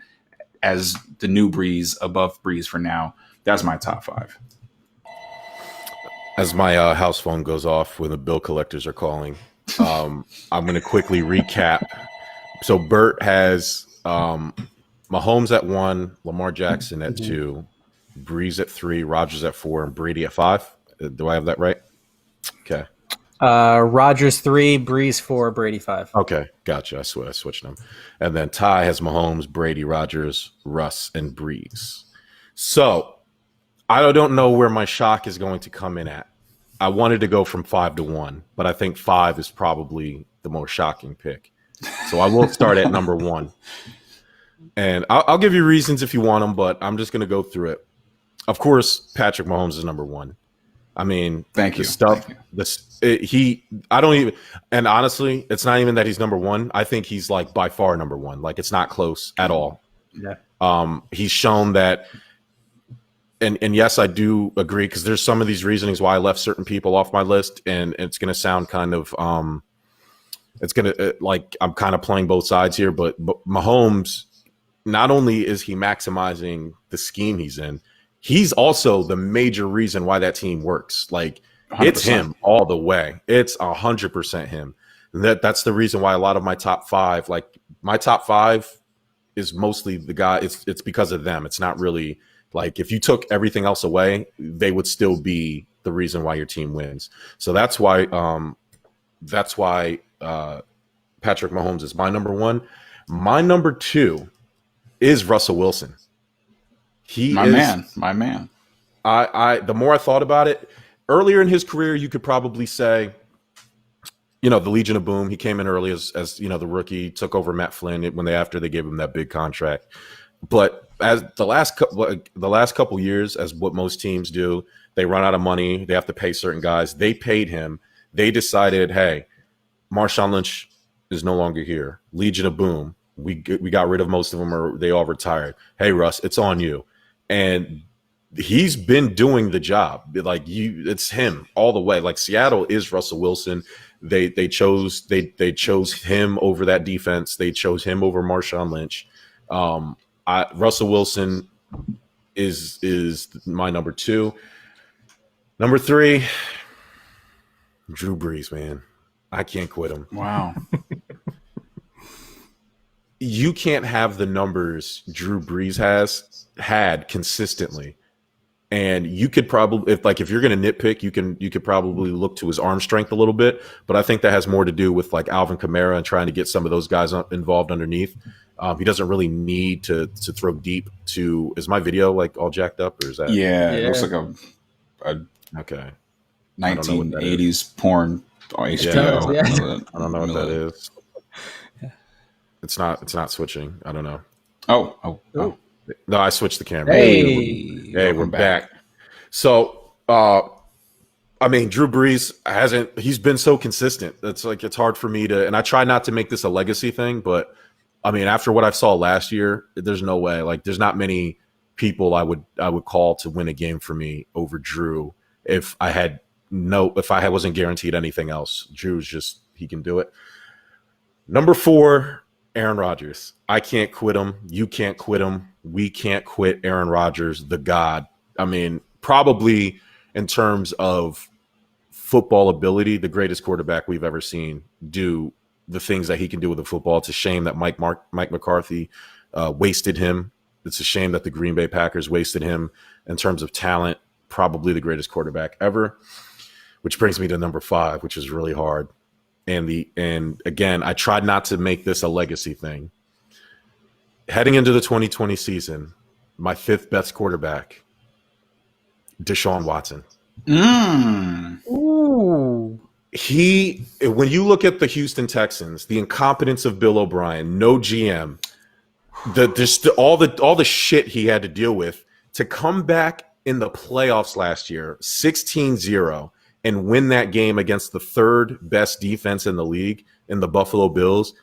as the new Breeze above Breeze for now. That's my top 5. As my house phone goes off when the bill collectors are calling, I'm going to quickly recap. So Bert has Mahomes at 1, Lamar Jackson at 2, Breeze at 3, Rodgers at 4, and Brady at 5. Do I have that right? Okay. Rodgers 3, Breeze 4, Brady 5. Okay, gotcha. I switched them. And then Ty has Mahomes, Brady, Rodgers, Russ, and Breeze. So I don't know where my shock is going to come in at. I wanted to go from 5 to 1, but I think 5 is probably the most shocking pick. So I will start at number 1. And I'll give you reasons if you want them, but I'm just going to go through it. Of course, Patrick Mahomes is number one. I mean, Thank the you. stuff, I don't even, and honestly, it's not even that he's number one. I think he's like by far number one. Like it's not close at all. Yeah. He's shown that, and yes, I do agree because there's some of these reasonings why I left certain people off my list, and it's going to sound kind of, it's going to like I'm kind of playing both sides here, but Mahomes, not only is he maximizing the scheme he's in, he's also the major reason why that team works. Like 100%. It's him all the way. It's 100% him. And that's the reason why a lot of my top five, like my top five is mostly the guy. It's because of them. It's not really like if you took everything else away, they would still be the reason why your team wins. So that's why Patrick Mahomes is my number one. My number two is Russell Wilson. My man. The more I thought about it, earlier in his career, you could probably say, the Legion of Boom. He came in early as the rookie, took over Matt Flynn after they gave him that big contract. But as the last couple years, as what most teams do, they run out of money. They have to pay certain guys. They paid him. They decided, hey, Marshawn Lynch is no longer here. Legion of Boom. We got rid of most of them, or they all retired. Hey, Russ, it's on you. And he's been doing the job. Like it's him all the way. Like Seattle is Russell Wilson. They chose him over that defense. They chose him over Marshawn Lynch. Russell Wilson is my number two. Number three, Drew Brees, man. I can't quit him. Wow. You can't have the numbers Drew Brees had consistently. And you could probably, if you're going to nitpick, you could probably look to his arm strength a little bit. But I think that has more to do with like Alvin Kamara and trying to get some of those guys involved underneath. He doesn't really need to throw deep. Is my video like all jacked up, or is that? Yeah. It looks like a okay 1980s porn on HBO. Yeah. I don't know what that is. It's not switching. I don't know. Oh. No, I switched the camera. Hey, we're back. So, I mean, Drew Brees he's been so consistent. It's hard for me to, and I try not to make this a legacy thing, but I mean, after what I saw last year, there's no way. Like, there's not many people I would call to win a game for me over Drew if I wasn't guaranteed anything else. Drew's just, he can do it. Number 4, Aaron Rodgers. I can't quit him. You can't quit him. We can't quit Aaron Rodgers, the God. I mean, probably in terms of football ability, the greatest quarterback we've ever seen do the things that he can do with the football. It's a shame that Mike McCarthy wasted him. It's a shame that the Green Bay Packers wasted him in terms of talent. Probably the greatest quarterback ever, which brings me to number 5, which is really hard. And again, I tried not to make this a legacy thing. Heading into the 2020 season, my 5th best quarterback, Deshaun Watson. Ooh. When you look at the Houston Texans, the incompetence of Bill O'Brien, no GM, all the shit he had to deal with to come back in the playoffs last year, 16-0, and win that game against the 3rd best defense in the league in the Buffalo Bills.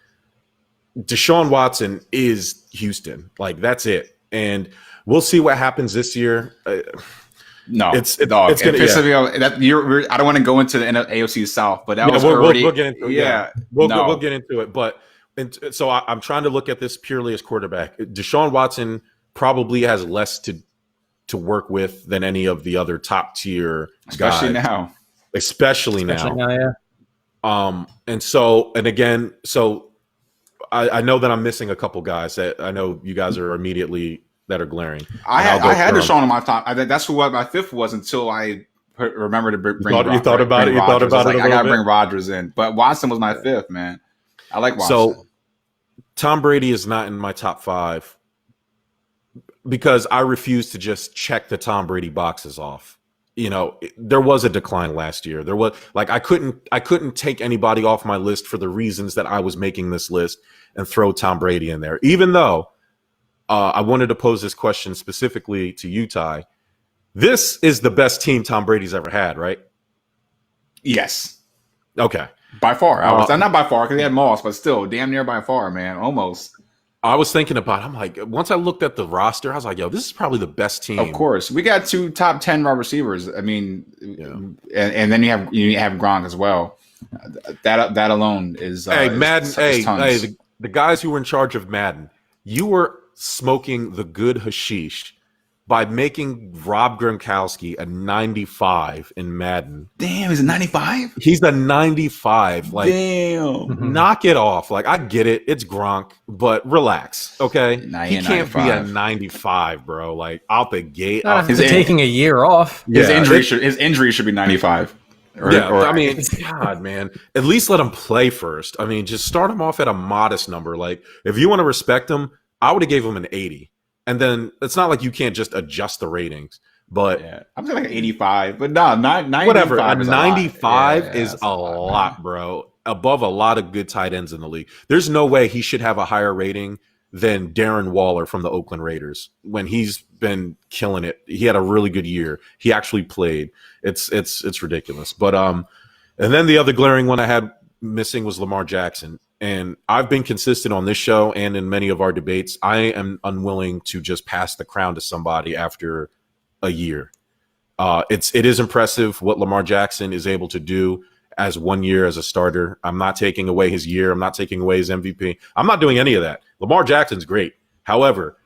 Deshaun Watson is Houston. Like, that's it. And we'll see what happens this year. No, it's dog. It's gonna, I don't want to go into the AFC South, but that was already. We'll get into it. Yeah, we'll get into it. But so I'm trying to look at this purely as quarterback. Deshaun Watson probably has less to work with than any of the other top tier especially guys. now. Especially now, yeah. So I know that I'm missing a couple guys that I know you guys are immediately that are glaring. I had Deshaun on my top. That's what my 5th was until I remembered to bring. You thought about it. You thought about it. I got to bring Rodgers in, but Watson was my 5th, man. I like Watson. So Tom Brady is not in my top 5 because I refuse to just check the Tom Brady boxes off. There was a decline last year. There was I couldn't take anybody off my list for the reasons that I was making this list and throw Tom Brady in there, even though I wanted to pose this question specifically to you, Ty. This is the best team Tom Brady's ever had, right? Yes. Okay. By far. Not by far because he had Moss, but still damn near by far, man. Almost. I was thinking about it. I'm like, once I looked at the roster, I was like, yo, this is probably the best team. Of course. We got 2 top 10 wide receivers. I mean, and then you have Gronk as well. That alone is hey, Madden. is The guys who were in charge of Madden, you were smoking the good hashish by making Rob Gronkowski a 95 in Madden. Damn, he's a 95? He's a 95. Like, damn. Knock it off. Like, I get it. It's Gronk, but relax, okay? He can't be a 95, bro. Like, out the gate. He's taking a year off. His injury should be 95. I mean, God, man. At least let him play first. I mean, just start him off at a modest number. Like, if you want to respect him, I would have gave him an 80. And then it's not like you can't just adjust the ratings. But I'm saying like 85. But no, 95 whatever. A is 95 is a lot, bro. Above a lot of good tight ends in the league. There's no way he should have a higher rating than Darren Waller from the Oakland Raiders when he's been killing it. He had a really good year. He actually played. It's ridiculous. But and then the other glaring one I had missing was Lamar Jackson. And I've been consistent on this show and in many of our debates. I am unwilling to just pass the crown to somebody after a year. It is impressive what Lamar Jackson is able to do as 1 year as a starter. I'm not taking away his year. I'm not taking away his MVP. I'm not doing any of that. Lamar Jackson's great. However,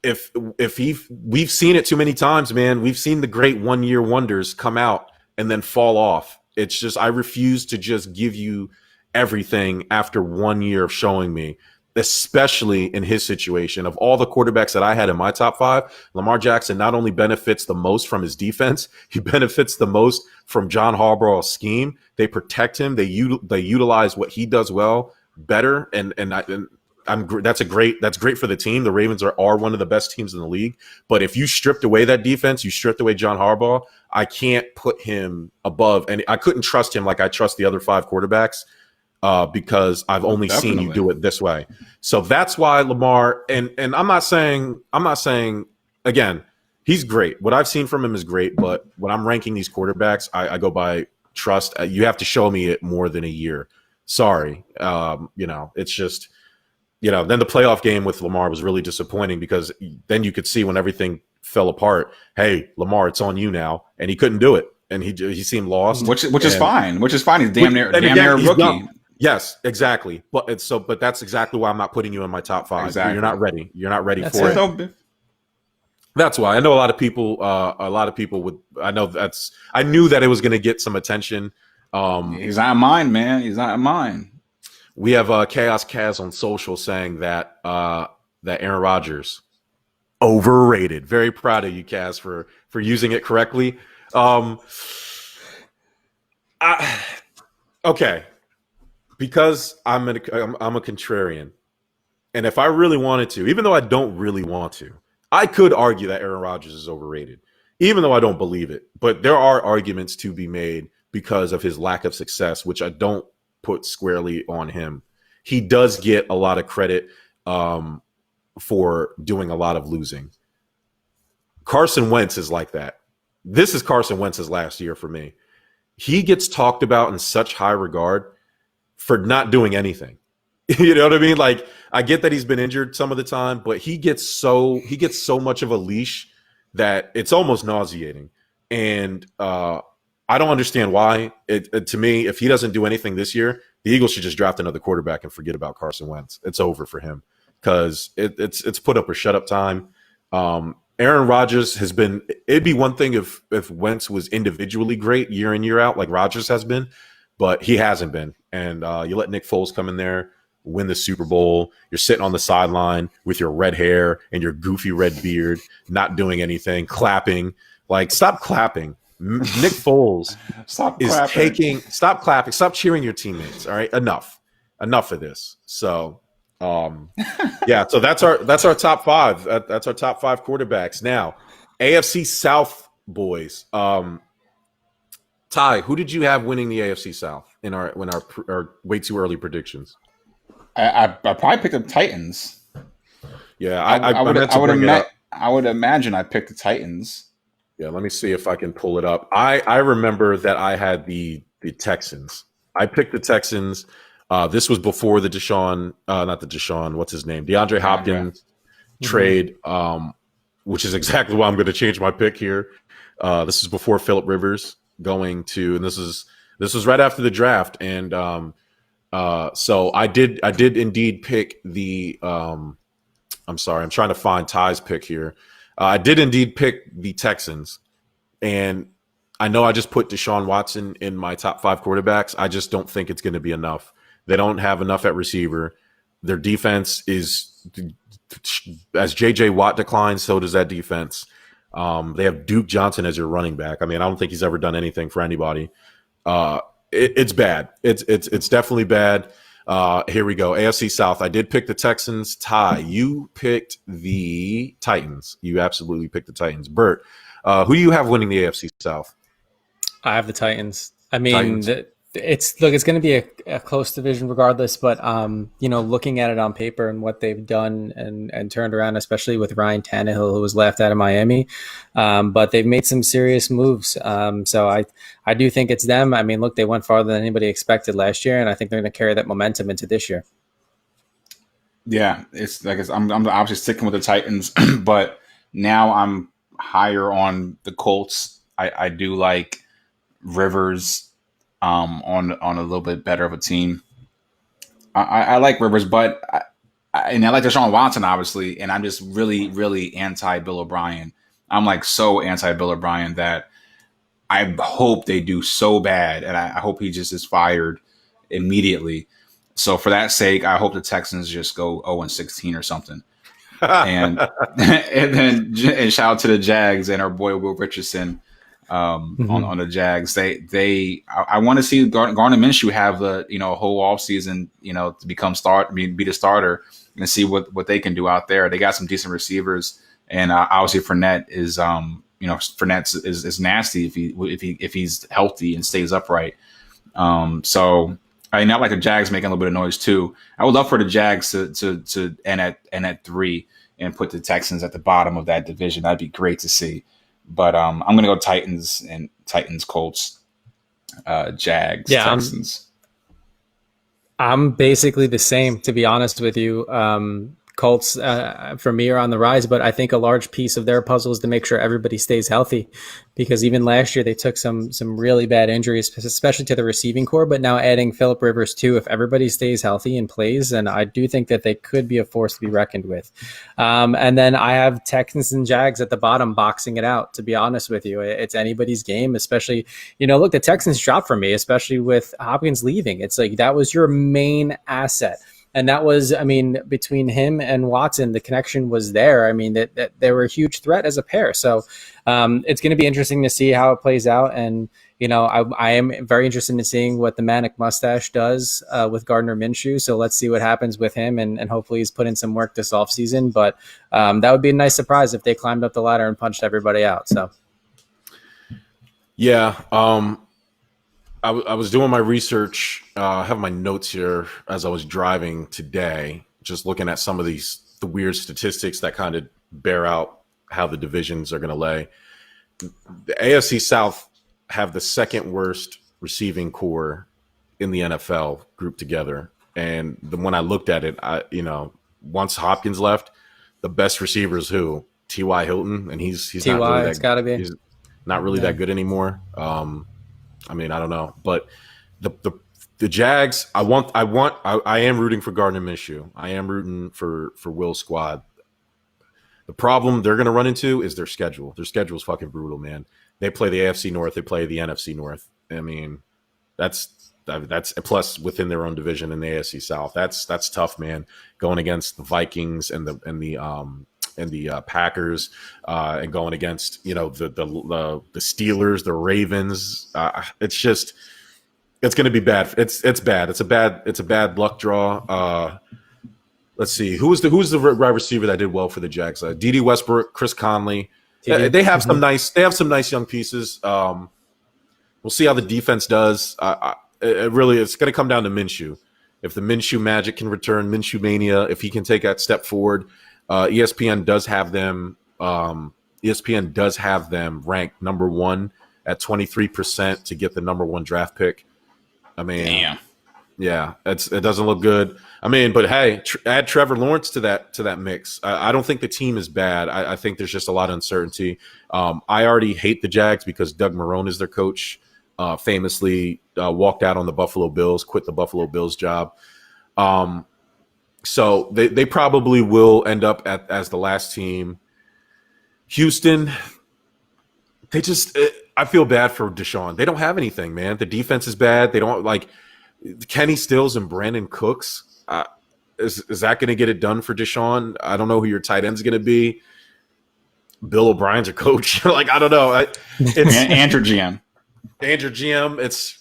we've seen it too many times, man. We've seen the great 1 year wonders come out and then fall off. It's just, I refuse to just give you everything after 1 year of showing me, especially in his situation. Of all the quarterbacks that I had in my top 5, Lamar Jackson not only benefits the most from his defense, he benefits the most from John Harbaugh's scheme. They protect him. They utilize what he does well better. That's great for the team. The Ravens are one of the best teams in the league. But if you stripped away that defense, you stripped away John Harbaugh, I can't put him above. And I couldn't trust him like I trust the other 5 quarterbacks. Because I've only seen you do it this way. So that's why Lamar, and I'm not saying again, he's great. What I've seen from him is great, but when I'm ranking these quarterbacks, I go by trust. You have to show me it more than a year. Sorry. It's just, then the playoff game with Lamar was really disappointing because then you could see when everything fell apart, hey, Lamar, it's on you now. And he couldn't do it. And he seemed lost. Which is fine. He's damn near a rookie. Young. Yes, exactly. But that's exactly why I'm not putting you in my top 5. Exactly. You're not ready. You're not ready That's for it. it. That's why I know a lot of people would. I knew that it was going to get some attention. He's not mine, man. He's not mine. We have Chaos Kaz on social saying that Aaron Rodgers overrated. Very proud of you, Kaz, for using it correctly. Okay. Because I'm a contrarian, and if I really wanted to, even though I don't really want to, I could argue that Aaron Rodgers is overrated, even though I don't believe it. But there are arguments to be made because of his lack of success, which I don't put squarely on him. He does get a lot of credit for doing a lot of losing. Carson Wentz is like that. This is Carson Wentz's last year for me. He gets talked about in such high regard for not doing anything. You know what I mean? Like, I get that he's been injured some of the time, but he gets so much of a leash that it's almost nauseating. And I don't understand why. To me, if he doesn't do anything this year, the Eagles should just draft another quarterback and forget about Carson Wentz. It's over for him because it's put up or shut up time. Aaron Rodgers has been. It'd be one thing if Wentz was individually great year in, year out like Rodgers has been, but he hasn't been. And you let Nick Foles come in there, win the Super Bowl. You're sitting on the sideline with your red hair and your goofy red beard, not doing anything, clapping. Like, stop clapping. Nick Foles Stop clapping. Stop cheering your teammates. All right, enough of this. So, yeah. So that's our top 5. That's our top 5 quarterbacks. Now, AFC South boys. Ty, who did you have winning the AFC South in our way too early predictions? I probably picked up Titans. Yeah, I would meant I to would bring it up. I would imagine I picked the Titans. Yeah, let me see if I can pull it up. I remember that I had the Texans. I picked the Texans. This was before the not the Deshaun, what's his name? DeAndre DeAndre. Hopkins trade, which is exactly why I'm going to change my pick here. This is before Phillip Rivers going to, and this was right after the draft, and so I did indeed pick the. I'm sorry, I'm trying to find Ty's pick here. I did indeed pick the Texans, and I know I just put Deshaun Watson in my top 5 quarterbacks. I just don't think it's going to be enough. They don't have enough at receiver. Their defense is, as J.J. Watt declines, so does that defense. They have Duke Johnson as your running back. I mean, I don't think he's ever done anything for anybody. It's bad. It's definitely bad. Here we go. AFC South. I did pick the Texans. Ty, you picked the Titans. You absolutely picked the Titans. Bert, who do you have winning the AFC South? I have the Titans. I mean, Titans. it's going to be a close division regardless, but looking at it on paper and what they've done and turned around, especially with Ryan Tannehill, who was left out of Miami, but they've made some serious moves. So I do think it's them. I mean, look, they went farther than anybody expected last year, and I think they're going to carry that momentum into this year. Yeah, I'm obviously sticking with the Titans, but now I'm higher on the Colts. I do like Rivers on a little bit better of a team. I like Rivers, but I like Deshaun Watson, obviously, and I'm just really, really anti Bill O'Brien. I'm like so anti Bill O'Brien that I hope they do so bad, and I hope he just is fired immediately. So for that sake, I hope the Texans just go 0-16 or something. And and shout out to the Jags and our boy Will Richardson on the Jags. I want to see Gardner Minshew have a whole offseason, to be the starter and see what they can do out there. They got some decent receivers, and obviously Fournette is Fournette is nasty if he's healthy and stays upright. So I mean, not like the Jags making a little bit of noise too. I would love for the Jags to end at 3 and put the Texans at the bottom of that division. That'd be great to see. But I'm going to go Titans, Colts, Jags, Texans. I'm basically the same, to be honest with you. Colts, for me, are on the rise, but I think a large piece of their puzzle is to make sure everybody stays healthy, because even last year they took some really bad injuries, especially to the receiving core. But now adding Phillip Rivers too, if everybody stays healthy and plays, then I do think that they could be a force to be reckoned with. And then I have Texans and Jags at the bottom boxing it out. To be honest with you, it's anybody's game, especially look, the Texans dropped for me, especially with Hopkins leaving. It's like that was your main asset. And that was, I mean, between him and Watson, the connection was there. I mean, that they were a huge threat as a pair. So it's going to be interesting to see how it plays out. And, I am very interested in seeing what the manic mustache does with Gardner Minshew. So let's see what happens with him. And hopefully he's put in some work this offseason. But that would be a nice surprise if they climbed up the ladder and punched everybody out. So, yeah. I was doing my research. I have my notes here as I was driving today, just looking at some of the weird statistics that kind of bear out how the divisions are going to lay. The AFC South have the second worst receiving core in the NFL grouped together. And when I looked at it, once Hopkins left, the best receiver is who? T.Y. Hilton, and he's T.Y. not really it's got to be. He's not really that good anymore. I mean, I don't know, but the Jags, I am rooting for Gardner Minshew. I am rooting for Will's squad. The problem they're going to run into is their schedule. Their schedule is fucking brutal, man. They play the AFC North. They play the NFC North. I mean, that's plus within their own division in the AFC South. That's tough, man. Going against the Vikings and the Packers, and going against the Steelers, the Ravens. It's going to be bad. It's bad. It's a bad luck draw. Let's see who's the wide receiver that did well for the Jags. D.D. Westbrook, Chris Conley. They have some nice young pieces. We'll see how the defense does. It's going to come down to Minshew. If the Minshew magic can return, Minshew mania, if he can take that step forward. ESPN does have them. ESPN does have them ranked number 1 at 23% to get the number 1 draft pick. I mean, Damn. Yeah, it doesn't look good. I mean, but hey, add Trevor Lawrence to that mix. I don't think the team is bad. I think there's just a lot of uncertainty. I already hate the Jags because Doug Marrone is their coach. Famously walked out on the Buffalo Bills, quit the Buffalo Bills job. So they probably will end up as the last team. Houston, I feel bad for Deshaun. They don't have anything, man. The defense is bad. They don't like Kenny Stills and Brandon Cooks. Is that going to get it done for Deshaun? I don't know who your tight end's going to be. Bill O'Brien's a coach. Like, I don't know. It's Andrew GM. Andrew GM. It's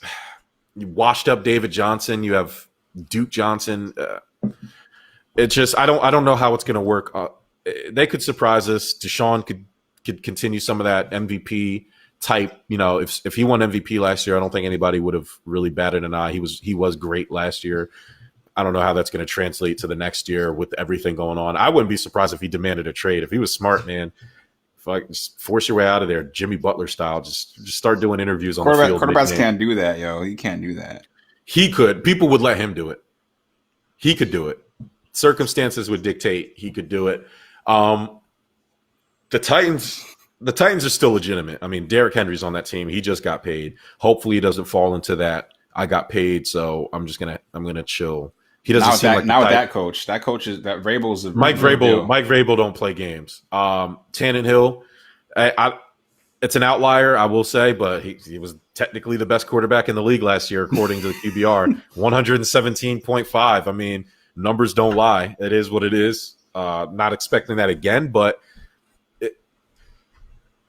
you washed up David Johnson. You have Duke Johnson. It's just I don't know how it's going to work. They could surprise us. Deshaun could continue some of that MVP type. You know, if he won MVP last year, I don't think anybody would have really batted an eye. He was great last year. I don't know how that's going to translate to the next year with everything going on. I wouldn't be surprised if he demanded a trade. If he was smart, man, just force your way out of there, Jimmy Butler style. Just start doing interviews on the field. Quarterbacks can't do that, yo. He can't do that. He could. People would let him do it. He could do it. Circumstances would dictate he could do it. The Titans are still legitimate. I mean, Derrick Henry's on that team. He just got paid. Hopefully, he doesn't fall into that. I got paid, so I'm gonna chill. He doesn't seem like that coach. That coach is that Vrabel's Mike Vrabel. Mike Vrabel don't play games. Tannehill, it's an outlier, I will say, but he was technically the best quarterback in the league last year, according to the QBR. 117.5. I mean, numbers don't lie. It is what it is. Not expecting that again, but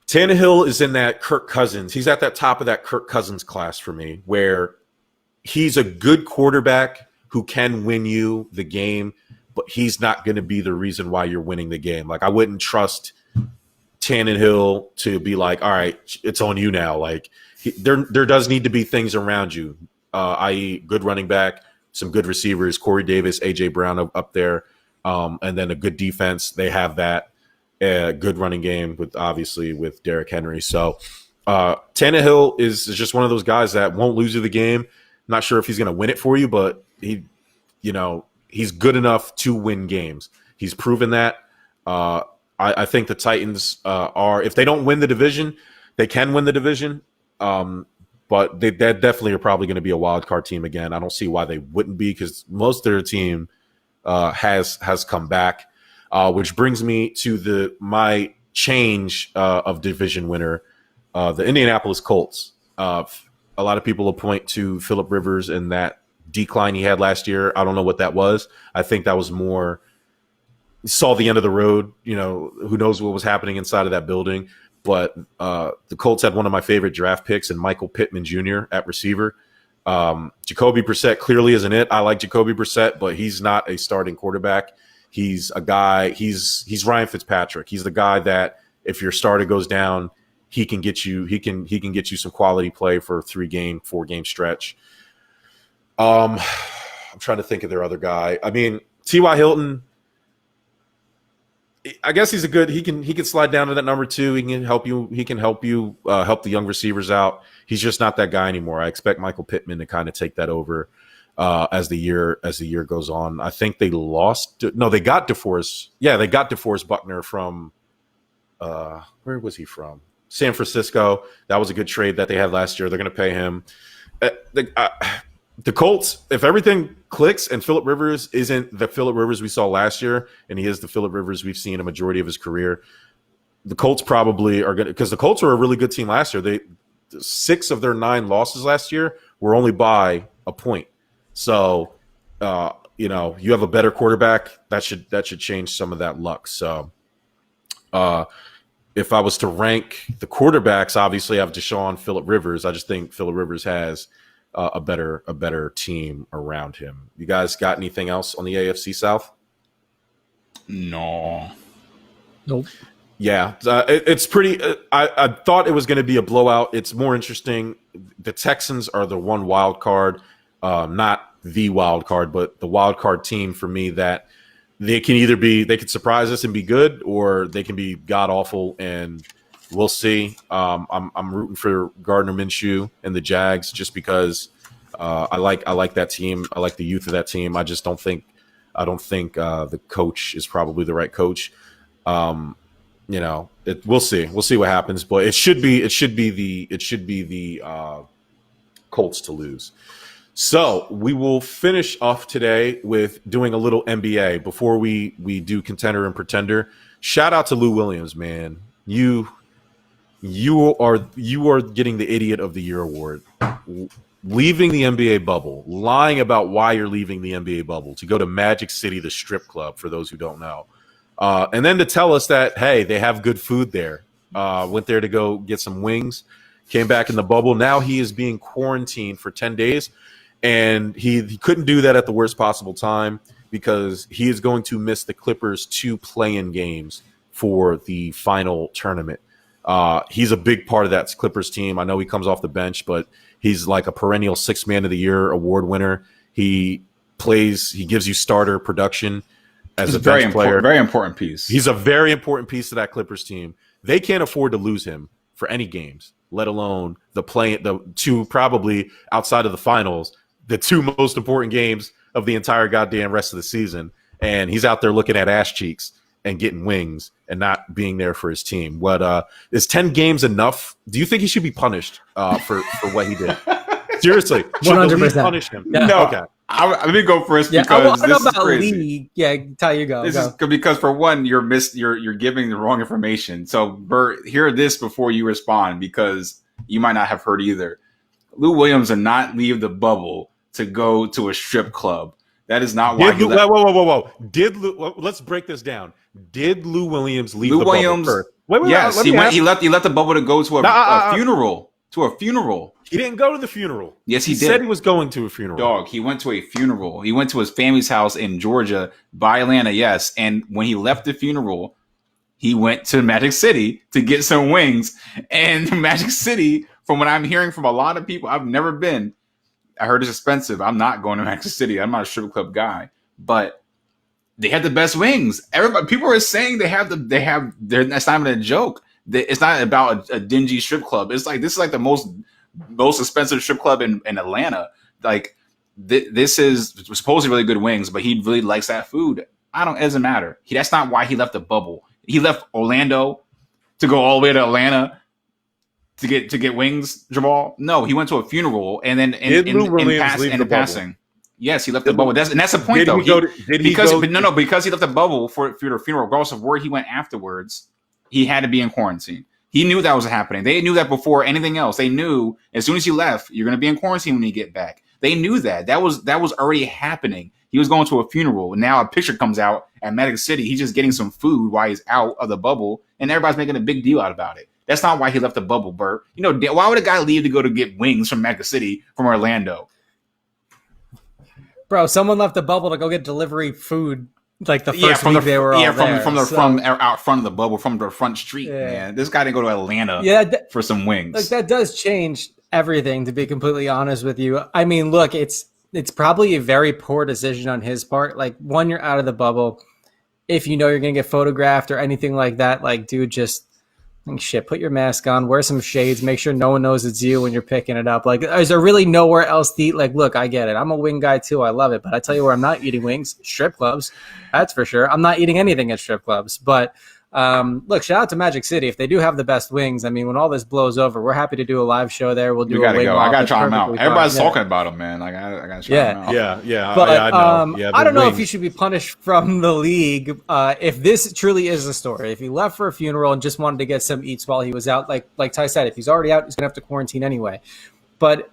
Tannehill is in that Kirk Cousins. He's at that top of that Kirk Cousins class for me, where he's a good quarterback who can win you the game, but he's not going to be the reason why you're winning the game. Like, I wouldn't trust Tannehill to be like, all right, it's on you now. Like, there does need to be things around you, i.e. good running back, some good receivers, Corey Davis, A.J. Brown up there, and then a good defense. They have that. Good running game with Derrick Henry. So Tannehill is just one of those guys that won't lose you the game. Not sure if he's going to win it for you, but he's good enough to win games. He's proven that. I think the Titans are, if they don't win the division, they can win the division. But they definitely are probably going to be a wild card team again. I don't see why they wouldn't be, because most of their team has come back. Which brings me to my change of division winner, the Indianapolis Colts. A lot of people will point to Phillip Rivers and that decline he had last year. I don't know what that was. I think that was more saw the end of the road. You know, who knows what was happening inside of that building. But the Colts had one of my favorite draft picks in Michael Pittman Jr. at receiver. Jacoby Brissett clearly isn't it. I like Jacoby Brissett, but he's not a starting quarterback. He's a guy. He's Ryan Fitzpatrick. He's the guy that if your starter goes down, he can get you. He can get you some quality play for a 4-game stretch. I'm trying to think of their other guy. I mean, T.Y. Hilton. I guess he's a good. He can slide down to that number 2. He can help you. He can help you help the young receivers out. He's just not that guy anymore. I expect Michael Pittman to kind of take that over. As the year goes on. I think they lost. No, they got DeForest. Yeah, they got DeForest Buckner from where was he from? San Francisco. That was a good trade that they had last year. They're going to pay him. The Colts, if everything clicks and Phillip Rivers isn't the Phillip Rivers we saw last year, and he is the Phillip Rivers we've seen a majority of his career, the Colts probably are going to, because the Colts were a really good team last year. 6 of their 9 losses last year were only by a point. So, you have a better quarterback. That should change some of that luck. So, if I was to rank the quarterbacks, obviously I have Deshaun, Phillip Rivers. I just think Phillip Rivers has a better team around him. You guys got anything else on the AFC South? No. Nope. Yeah, it's pretty. I thought it was going to be a blowout. It's more interesting. The Texans are the one wild card. Not the wild card, but the wild card team for me that they could surprise us and be good, or they can be god awful, and we'll see. I'm rooting for Gardner Minshew and the Jags just because I like that team. I like the youth of that team. I don't think the coach is probably the right coach. We'll see. We'll see what happens, but it should be the Colts to lose. So we will finish off today with doing a little NBA before we do contender and pretender. Shout out to Lou Williams, man. You are getting the Idiot of the Year award. Leaving the NBA bubble, lying about why you're leaving the NBA bubble to go to Magic City, the strip club, for those who don't know. And then to tell us that, hey, they have good food there. Went there to go get some wings, came back in the bubble. Now he is being quarantined for 10 days. And he couldn't do that at the worst possible time because he is going to miss the Clippers 2 play-in games for the final tournament. He's a big part of that Clippers team. I know he comes off the bench, but he's like a perennial 6th Man of the Year award winner. He gives you starter production as a bench player. Very important piece. He's a very important piece to that Clippers team. They can't afford to lose him for any games, let alone the 2 probably outside of the finals, the 2 most important games of the entire goddamn rest of the season. And he's out there looking at ass cheeks and getting wings and not being there for his team. Is 10 games enough? Do you think he should be punished for what he did? Seriously, should 100%. The league punish him? Yeah. No, okay. Let me go first because I want to know this is about crazy. league. Yeah, Ty, you go. This is because for one, you're giving the wrong information. So Bert, hear this before you respond because you might not have heard either. Lou Williams did not leave the bubble to go to a strip club. That is not why. Whoa! Let's break this down. Did Lou Williams leave the bubble first? Yes, he left the bubble to go to a funeral. To a funeral. He didn't go to the funeral. Yes, he did. He said he was going to a funeral. Dog, he went to a funeral. He went to his family's house in Georgia by Atlanta, yes. And when he left the funeral, he went to Magic City to get some wings. And Magic City, from what I'm hearing from a lot of people, I've never been. I heard it's expensive. I'm not going to Magic City. I'm not a strip club guy. But they had the best wings. People are saying that's not even a joke. It's not about a dingy strip club. It's like this is like the most expensive strip club in Atlanta. Like this is supposedly really good wings, but he really likes that food. It doesn't matter. That's not why he left the bubble. He left Orlando to go all the way to Atlanta to get wings, Jamal. No, he went to a funeral and then in passing. Yes, he left the bubble. That's the point though. Because he left the bubble for the funeral, regardless of where he went afterwards. He had to be in quarantine. He knew that was happening. They knew that before anything else. They knew as soon as he left, you're going to be in quarantine when you get back. They knew that. That was already happening. He was going to a funeral. And now a picture comes out at Magic City. He's just getting some food while he's out of the bubble. And everybody's making a big deal out about it. That's not why he left the bubble, Bert. Why would a guy leave to go to get wings from Magic City from Orlando? Bro, someone left the bubble to go get delivery food. Like the first week they were all there. From out front of the bubble, from the front street, man. This guy didn't go to Atlanta for some wings. Like that does change everything, to be completely honest with you. I mean, look, it's probably a very poor decision on his part. Like, one, you're out of the bubble. If you know you're going to get photographed or anything like that, like, dude, just put your mask on, wear some shades, make sure no one knows it's you when you're picking it up. Like, is there really nowhere else to eat? Like, look, I get it. I'm a wing guy too. I love it. But I tell you where I'm not eating wings, strip clubs. That's for sure. I'm not eating anything at strip clubs. But look, shout out to Magic City. If they do have the best wings, I mean, when all this blows over, we're happy to do a live show there. We'll do a wing. I gotta try them out. Everybody's talking about them, man. Like, I gotta try them out. Yeah. But I know. Yeah, I don't know if he should be punished from the league. If this truly is the story, if he left for a funeral and just wanted to get some eats while he was out, like Ty said, if he's already out, he's gonna have to quarantine anyway. But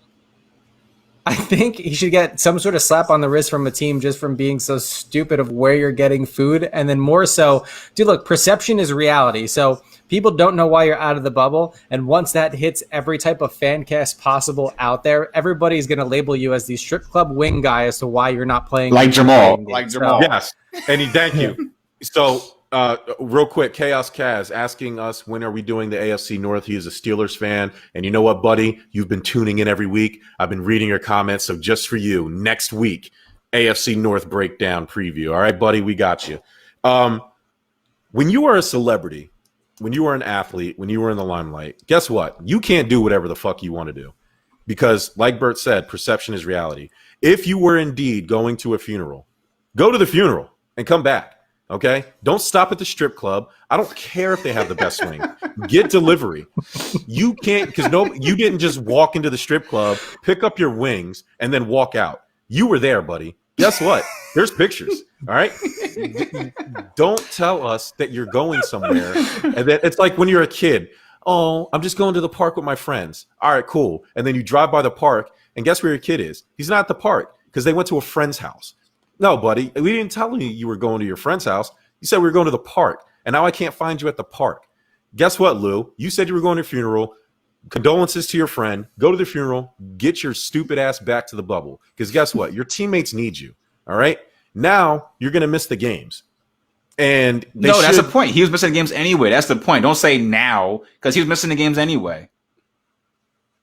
I think he should get some sort of slap on the wrist from a team just from being so stupid of where you're getting food. And then more so, dude, look, perception is reality. So people don't know why you're out of the bubble. And once that hits every type of fan cast possible out there, everybody's going to label you as the strip club wing guy as to why you're not playing. Like Jamal. Yes. And thank you. So, real quick, Chaos Kaz asking us, when are we doing the AFC North? He is a Steelers fan. And you know what, buddy? You've been tuning in every week. I've been reading your comments. So just for you, next week, AFC North breakdown preview. All right, buddy, we got you. When you are a celebrity, when you are an athlete, when you are in the limelight, guess what? You can't do whatever the fuck you want to do. Because, like Bert said, perception is reality. If you were indeed going to a funeral, go to the funeral and come back. Okay? Don't stop at the strip club. I don't care if they have the best wing. Get delivery. You can't, because you didn't just walk into the strip club, pick up your wings, and then walk out. You were there, buddy. Guess what? There's pictures. All right? Don't tell us that you're going somewhere. And then it's like when you're a kid. Oh, I'm just going to the park with my friends. All right, cool. And then you drive by the park, and guess where your kid is? He's not at the park because they went to a friend's house. No, buddy, we didn't tell you were going to your friend's house. You said we were going to the park, and now I can't find you at the park. Guess what, Lou? You said you were going to a funeral. Condolences to your friend. Go to the funeral. Get your stupid ass back to the bubble. Because guess what? Your teammates need you. All right? Now you're going to miss the games. And that's the point. He was missing the games anyway. That's the point. Don't say now, because he was missing the games anyway.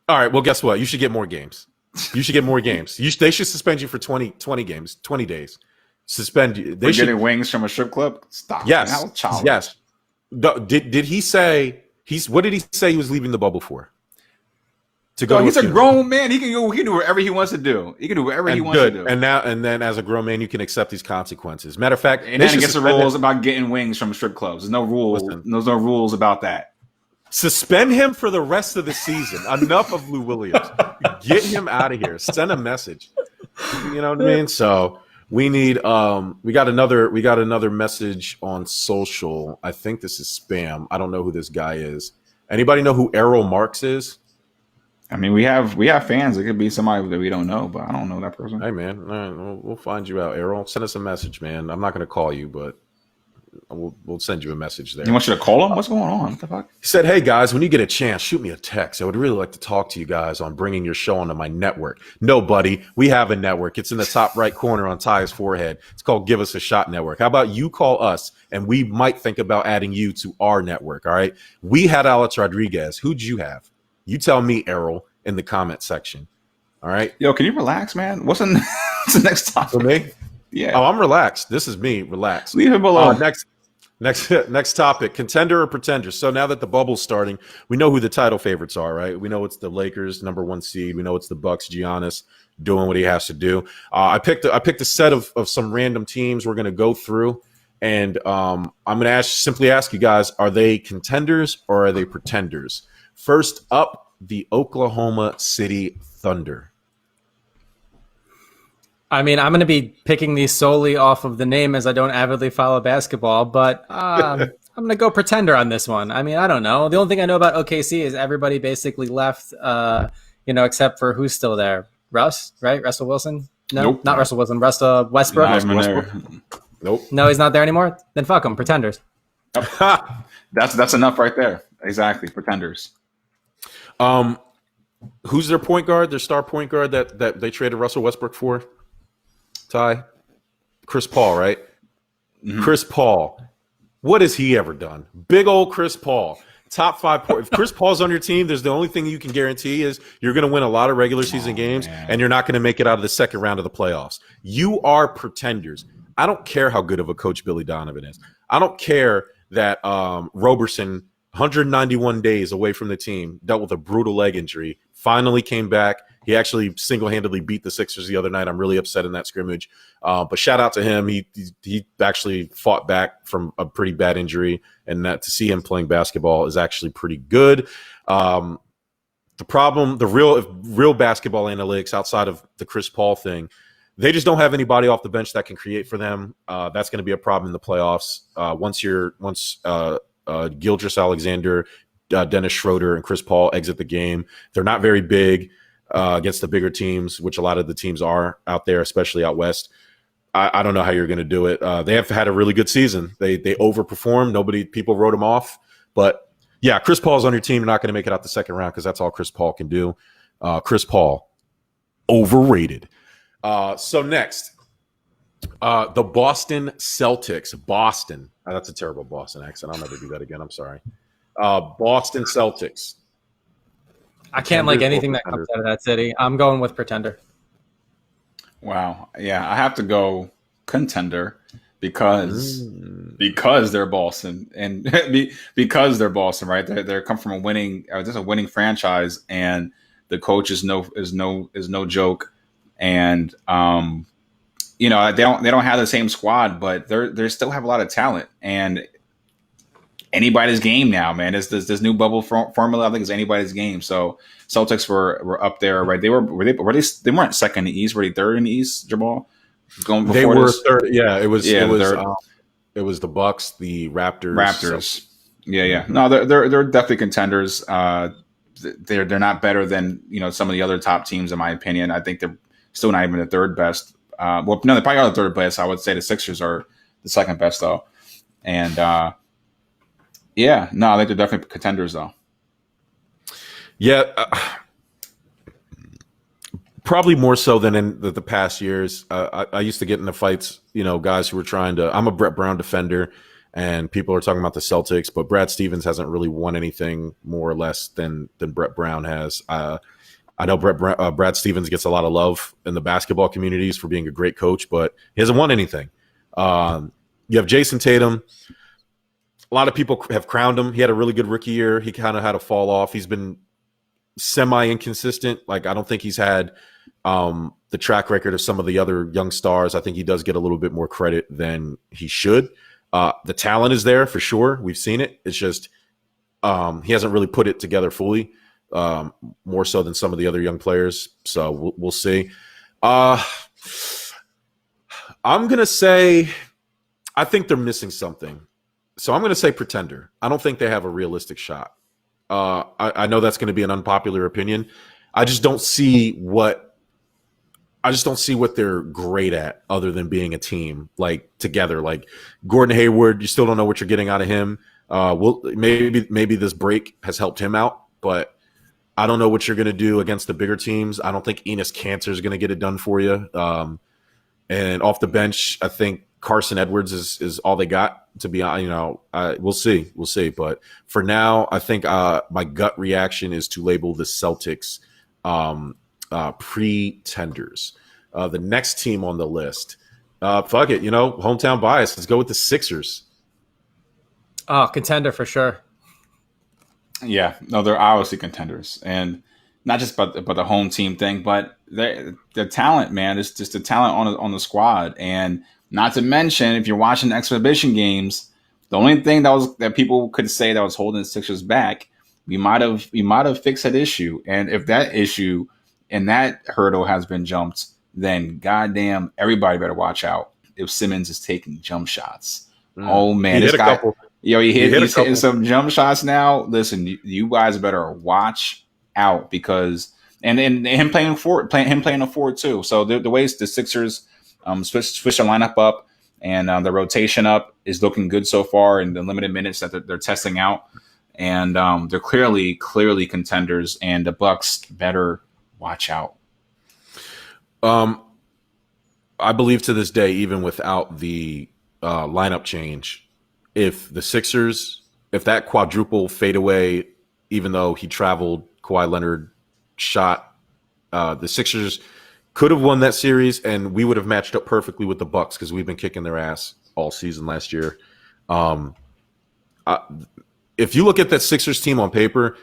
All right. Well, guess what? You should get more games. You should get more games. They should suspend you for 20 games, 20 days. Suspend you. They should getting wings from a strip club. Stop. Yes. How childish. Yes. Did he say what did he say he was leaving the bubble for? To go. He's a grown man. He can go. He can do whatever he wants to do. He can do whatever he wants to do. And then, as a grown man, you can accept these consequences. Matter of fact, and then against the rules about getting wings from strip clubs. There's no rules. There's no rules about that. Suspend him for the rest of the season. Enough of Lou Williams. Get him out of here. Send a message. You know what I mean? So we need. We got another message on social. I think this is spam. I don't know who this guy is. Anybody know who Errol Marks is? I mean, we have fans. It could be somebody that we don't know, but I don't know that person. Hey, man, we'll find you out, Errol. Send us a message, man. I'm not going to call you, but we'll send you a message there. You want you to call him? What's going on? What the fuck? He said, hey, guys, when you get a chance, shoot me a text. I would really like to talk to you guys on bringing your show onto my network. No, buddy, we have a network. It's in the top right corner on Ty's forehead. It's called Give Us a Shot Network. How about you call us, and we might think about adding you to our network, all right? We had Alex Rodriguez. Who'd you have? You tell me, Errol, in the comment section. All right. Yo, can you relax, man? What's the next topic? For me? Yeah. Oh, I'm relaxed. This is me. Relax. Leave him alone. Next topic. Contender or pretender? So now that the bubble's starting, we know who the title favorites are, right? We know it's the Lakers, number 1 seed. We know it's the Bucks, Giannis doing what he has to do. I picked a set of some random teams we're going to go through. And I'm going to simply ask you guys, are they contenders or are they pretenders? First up, the Oklahoma City Thunder. I mean, I'm going to be picking these solely off of the name as I don't avidly follow basketball, but I'm going to go pretender on this one. I mean, I don't know. The only thing I know about OKC is everybody basically left, except for who's still there. Russ, right? Russell Wilson? No, nope. Not Russell Wilson. Westbrook. Westbrook. Nope. No, he's not there anymore? Then fuck them. Pretenders. That's enough right there. Exactly. Pretenders. Who's their point guard? Their star point guard that they traded Russell Westbrook for? Ty? Chris Paul, right? Mm-hmm. Chris Paul. What has he ever done? Big old Chris Paul. Top 5 points. If Chris Paul's on your team, there's the only thing you can guarantee is you're going to win a lot of regular season games, and you're not going to make it out of the second round of the playoffs. You are pretenders. I don't care how good of a coach Billy Donovan is. I don't care that Roberson, 191 days away from the team, dealt with a brutal leg injury, finally came back. He actually single-handedly beat the Sixers the other night. I'm really upset in that scrimmage. But shout out to him. He actually fought back from a pretty bad injury, and that to see him playing basketball is actually pretty good. The problem, the real basketball analytics outside of the Chris Paul thing, they just don't have anybody off the bench that can create for them. That's going to be a problem in the playoffs. Once Gilgeous Alexander, Dennis Schroeder, and Chris Paul exit the game, they're not very big against the bigger teams, which a lot of the teams are out there, especially out west. I don't know how you're going to do it. They have had a really good season. They overperformed. People wrote them off. But, yeah, Chris Paul's on your team. You're not going to make it out the second round because that's all Chris Paul can do. Chris Paul, overrated. So next, the Boston Celtics. Boston. Oh, that's a terrible Boston accent. I'll never do that again. I'm sorry. Boston Celtics. I can't like anything that comes out of that city. I'm going with pretender. Wow. Yeah, I have to go contender because Mm. they're Boston and because they're Boston, right? They come from a winning, just a winning franchise, and the coach is no joke, and they don't have the same squad, but they still have a lot of talent, and anybody's game now, man. This new bubble formula, I think, is anybody's game. So Celtics were up there, right? They weren't second in the East, were they third in the East, Jamal? Going They before were this, third. Yeah, yeah, the third it was the Bucks, the Raptors. Raptors. Yeah, yeah. Mhm. No, they're definitely contenders. They're not better than some of the other top teams in my opinion. I think they're still not even the third best. Well, no, they probably are the third best. I would say the Sixers are the second best though, and yeah, no, I think they're definitely contenders though. Yeah, probably more so than in the past years. I used to get into fights, guys who were trying to. I'm a Brett Brown defender, and people are talking about the Celtics, but Brad Stevens hasn't really won anything more or less than Brett Brown has. I know Brad Stevens gets a lot of love in the basketball communities for being a great coach, but he hasn't won anything. You have Jason Tatum. A lot of people have crowned him. He had a really good rookie year. He kind of had a fall off. He's been semi inconsistent. Like, I don't think he's had the track record of some of the other young stars. I think he does get a little bit more credit than he should. The talent is there for sure. We've seen it. It's just he hasn't really put it together fully, more so than some of the other young players. So we'll see. I'm going to say I think they're missing something. So I'm going to say pretender. I don't think they have a realistic shot. I know that's going to be an unpopular opinion. I just don't see what they're great at other than being a team, like together. Like Gordon Hayward, you still don't know what you're getting out of him. Maybe this break has helped him out, but I don't know what you're going to do against the bigger teams. I don't think Enes Kanter is going to get it done for you. And off the bench, I think Carson Edwards is all they got. To be honest, we'll see. But for now, I think my gut reaction is to label the Celtics pretenders. The next team on the list, fuck it, hometown bias. Let's go with the Sixers. Oh, contender for sure. Yeah, no, they're obviously contenders, and not just about the home team thing, but the talent, man. It's just the talent on the squad, and not to mention if you're watching exhibition games, the only thing that people could say that was holding the Sixers back, we might have fixed that issue, and if that issue and that hurdle has been jumped, then goddamn everybody better watch out if Simmons is taking jump shots. Oh man, He this hit a guy. couple. He's hitting some jump shots now. Listen, you guys better watch out because and him playing a forward too. So the ways the Sixers switch their lineup up and the rotation up is looking good so far in the limited minutes that they're testing out, and they're clearly contenders. And the Bucks better watch out. I believe to this day, even without the lineup change, if that quadruple fadeaway, even though he traveled, Kawhi Leonard shot, the Sixers could have won that series, and we would have matched up perfectly with the Bucks because we've been kicking their ass all season last year. If you look at that Sixers team on paper,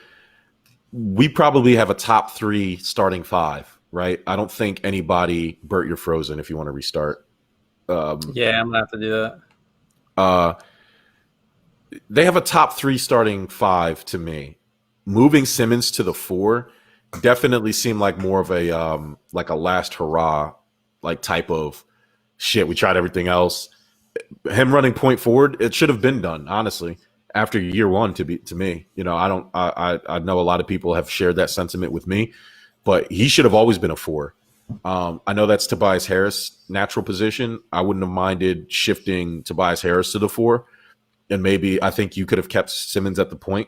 we probably have a top 3 starting 5, right? I don't think anybody. Bert, you're frozen if you want to restart. Yeah, I'm gonna have to do that. They have a top 3 starting 5 to me. Moving Simmons to the 4 definitely seemed like more of a like a last hurrah, like type of shit. We tried everything else. Him running point forward, it should have been done, honestly, after year 1. To me, I know a lot of people have shared that sentiment with me, but he should have always been a 4. I know that's Tobias Harris' natural position. I wouldn't have minded shifting Tobias Harris to the 4. And maybe I think you could have kept Simmons at the point,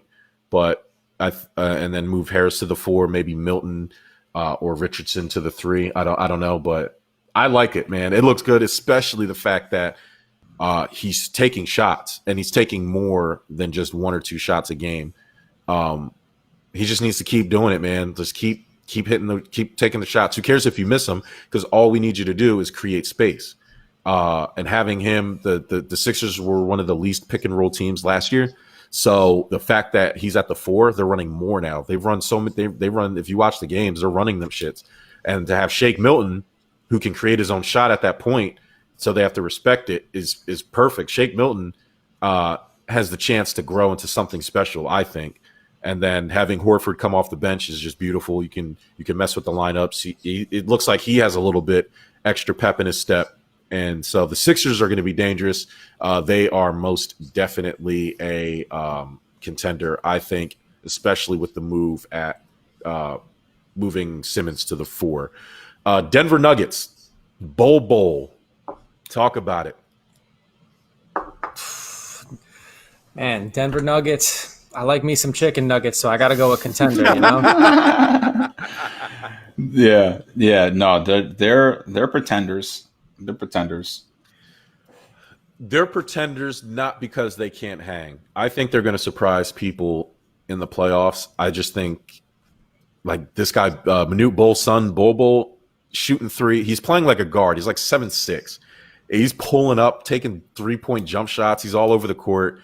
but and then move Harris to the 4, maybe Milton or Richardson to the 3. I don't know, but I like it, man. It looks good, especially the fact that he's taking shots and he's taking more than just 1 or 2 shots a game. He just needs to keep doing it, man. Just keep keep taking the shots. Who cares if you miss them? Because all we need you to do is create space. And having him, the Sixers were one of the least pick and roll teams last year. So the fact that he's at the 4, they're running more now. They've run so many. They run. If you watch the games, they're running them shits. And to have Shake Milton, who can create his own shot at that point, so they have to respect it, is perfect. Shake Milton has the chance to grow into something special, I think. And then having Horford come off the bench is just beautiful. You can mess with the lineups. It looks like he has a little bit extra pep in his step. And so the Sixers are going to be dangerous. They are most definitely a contender, I think, especially with the move at moving Simmons to the 4. Denver Nuggets, Bowl. Talk about it. Man, Denver Nuggets. I like me some chicken nuggets, so I got to go with contender, you know? Yeah. No, they're pretenders. They're pretenders. They're pretenders not because they can't hang. I think they're going to surprise people in the playoffs. I just think, like this guy, Manute Bol's son, Bol, shooting 3. He's playing like a guard. He's like 7'6". He's pulling up, taking 3-point jump shots. He's all over the court.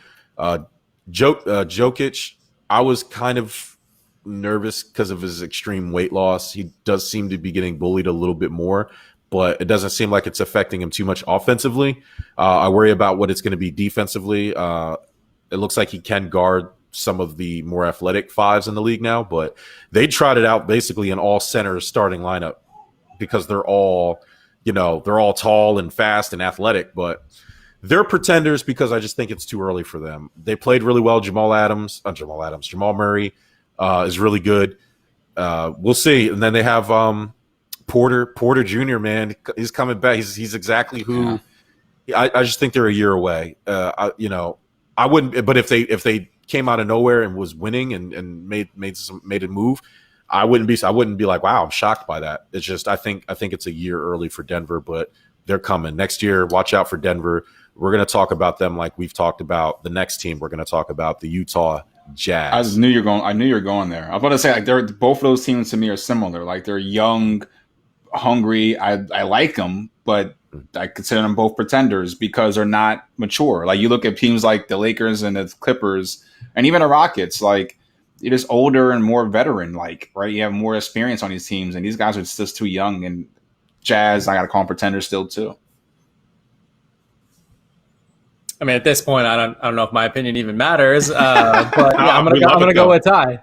Jokic, I was kind of nervous because of his extreme weight loss. He does seem to be getting bullied a little bit more, but it doesn't seem like it's affecting him too much offensively. I worry about what it's going to be defensively. It looks like he can guard some of the more athletic 5s in the league now, but they tried it out basically in all center starting lineup because they're all tall and fast and athletic, but they're pretenders because I just think it's too early for them. They played really well. Jamal Murray is really good. We'll see. And then they have Porter Jr., man. He's coming back. He's exactly who I just think they're a year away. I wouldn't, but if they came out of nowhere and was winning and made a move, I wouldn't be like, wow, I'm shocked by that. It's just I think it's a year early for Denver, but they're coming next year. Watch out for Denver. We're going to talk about them like we've talked about the next team. We're going to talk about the Utah Jazz. I knew you were going there. I was about to say, like, both of those teams to me are similar. Like, they're young, hungry. I like them, but I consider them both pretenders because they're not mature. Like, you look at teams like the Lakers and the Clippers and even the Rockets, like, you're just older and more veteran, like, right? You have more experience on these teams, and these guys are just too young. And Jazz, I got to call them pretenders still, too. I mean, at this point, I don't know if my opinion even matters, but yeah, I'm gonna go with Ty.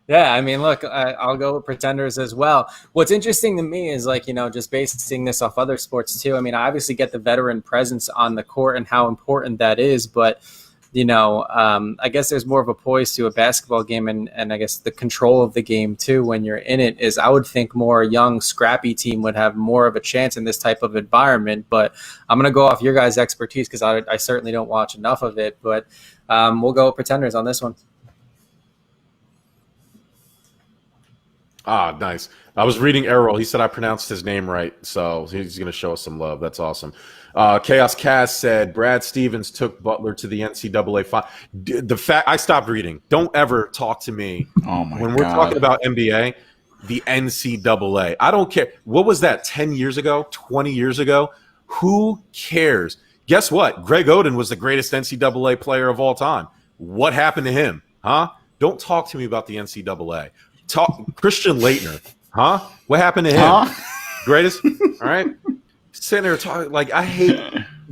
Yeah, I mean, look, I'll go with pretenders as well. What's interesting to me is, like, just basing this off other sports too. I mean, I obviously get the veteran presence on the court and how important that is, but I guess there's more of a poise to a basketball game, and I guess the control of the game too when you're in it is, I would think, more young, scrappy team would have more of a chance in this type of environment. But I'm going to go off your guys' expertise because I certainly don't watch enough of it. But we'll go with pretenders on this one. Ah, nice. I was reading Errol. He said I pronounced his name right, so he's going to show us some love. That's awesome. Chaos Cast said Brad Stevens took Butler to the NCAA final. The fact I stopped reading. Don't ever talk to me when we're talking about NBA. The NCAA. I don't care. What was that? 10 years ago? 20 years ago? Who cares? Guess what? Greg Oden was the greatest NCAA player of all time. What happened to him? Huh? Don't talk to me about the NCAA. Christian Laettner. Huh? What happened to him? Greatest? All right. Sitting there talking, like, I hate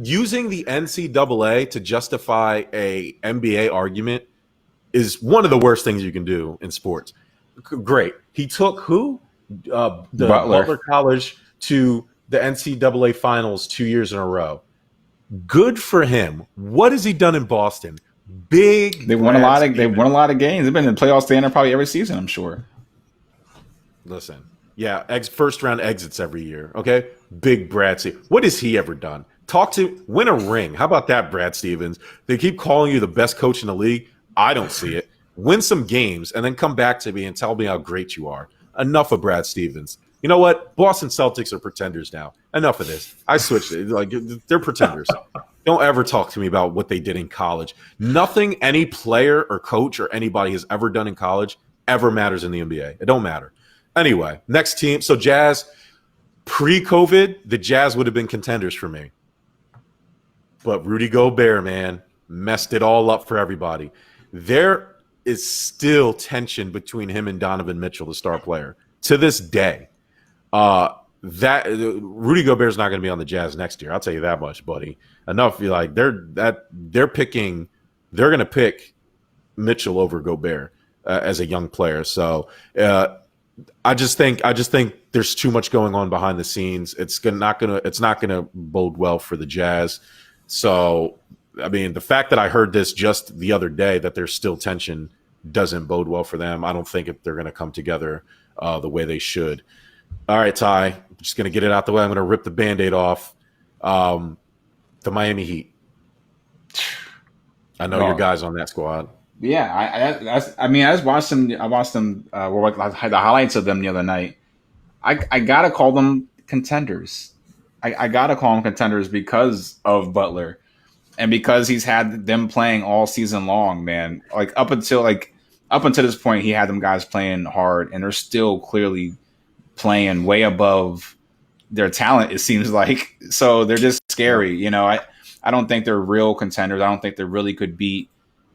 using the NCAA to justify a NBA argument is one of the worst things you can do in sports. Great. He took who? The Butler College to the NCAA finals 2 years in a row. Good for him. What has he done in Boston? They won a lot of games. They've been in the playoff standard probably every season, I'm sure. Listen. Yeah, first round exits every year. Okay, big Brad Stevens. What has he ever done? Win a ring. How about that, Brad Stevens? They keep calling you the best coach in the league. I don't see it. Win some games and then come back to me and tell me how great you are. Enough of Brad Stevens. You know what? Boston Celtics are pretenders now. Enough of this. I switched it. Like, they're pretenders. Don't ever talk to me about what they did in college. Nothing any player or coach or anybody has ever done in college ever matters in the NBA. It don't matter. Anyway, next team. So Jazz, pre-COVID, the Jazz would have been contenders for me. But Rudy Gobert, man, messed it all up for everybody. There is still tension between him and Donovan Mitchell, the star player, to this day. That Rudy Gobert's not going to be on the Jazz next year. I'll tell you that much, buddy. Enough. Like they're going to pick Mitchell over Gobert as a young player. So I just think there's too much going on behind the scenes. It's not gonna bode well for the Jazz. So I mean, the fact that I heard this just the other day that there's still tension doesn't bode well for them. I don't think they're going to come together the way they should. All right, Ty, I'm just going to get it out the way. I'm going to rip the Band-Aid off. The Miami Heat. I know your guys on that squad. Yeah, I just watched them. I watched them. The highlights of them the other night. I gotta call them contenders. I gotta call them contenders because of Butler, and because he's had them playing all season long. Man, like up until this point, he had them guys playing hard, and they're still clearly playing way above their talent. It seems like so they're just scary. You know, I don't think they're real contenders. I don't think they really could beat.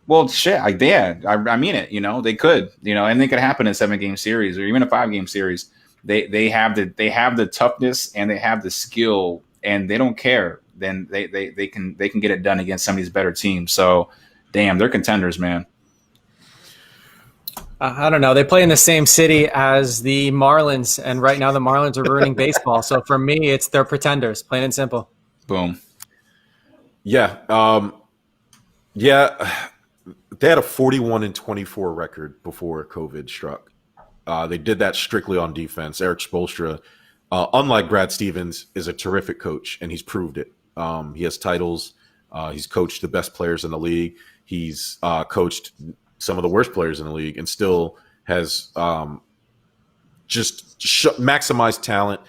Well, shit, I mean it. You know, they could. You know, and they could happen in a 7-game series or even a 5-game series. They have the toughness and they have the skill and they don't care. Then they can get it done against some of these better teams. So, damn, they're contenders, man. I don't know. They play in the same city as the Marlins, and right now the Marlins are ruining baseball. So for me, they're pretenders, plain and simple. Boom. Yeah. They had a 41-24 record before COVID struck. They did that strictly on defense. Eric Spoelstra, unlike Brad Stevens, is a terrific coach, and he's proved it. He has titles. He's coached the best players in the league. He's coached some of the worst players in the league and still has maximized talent.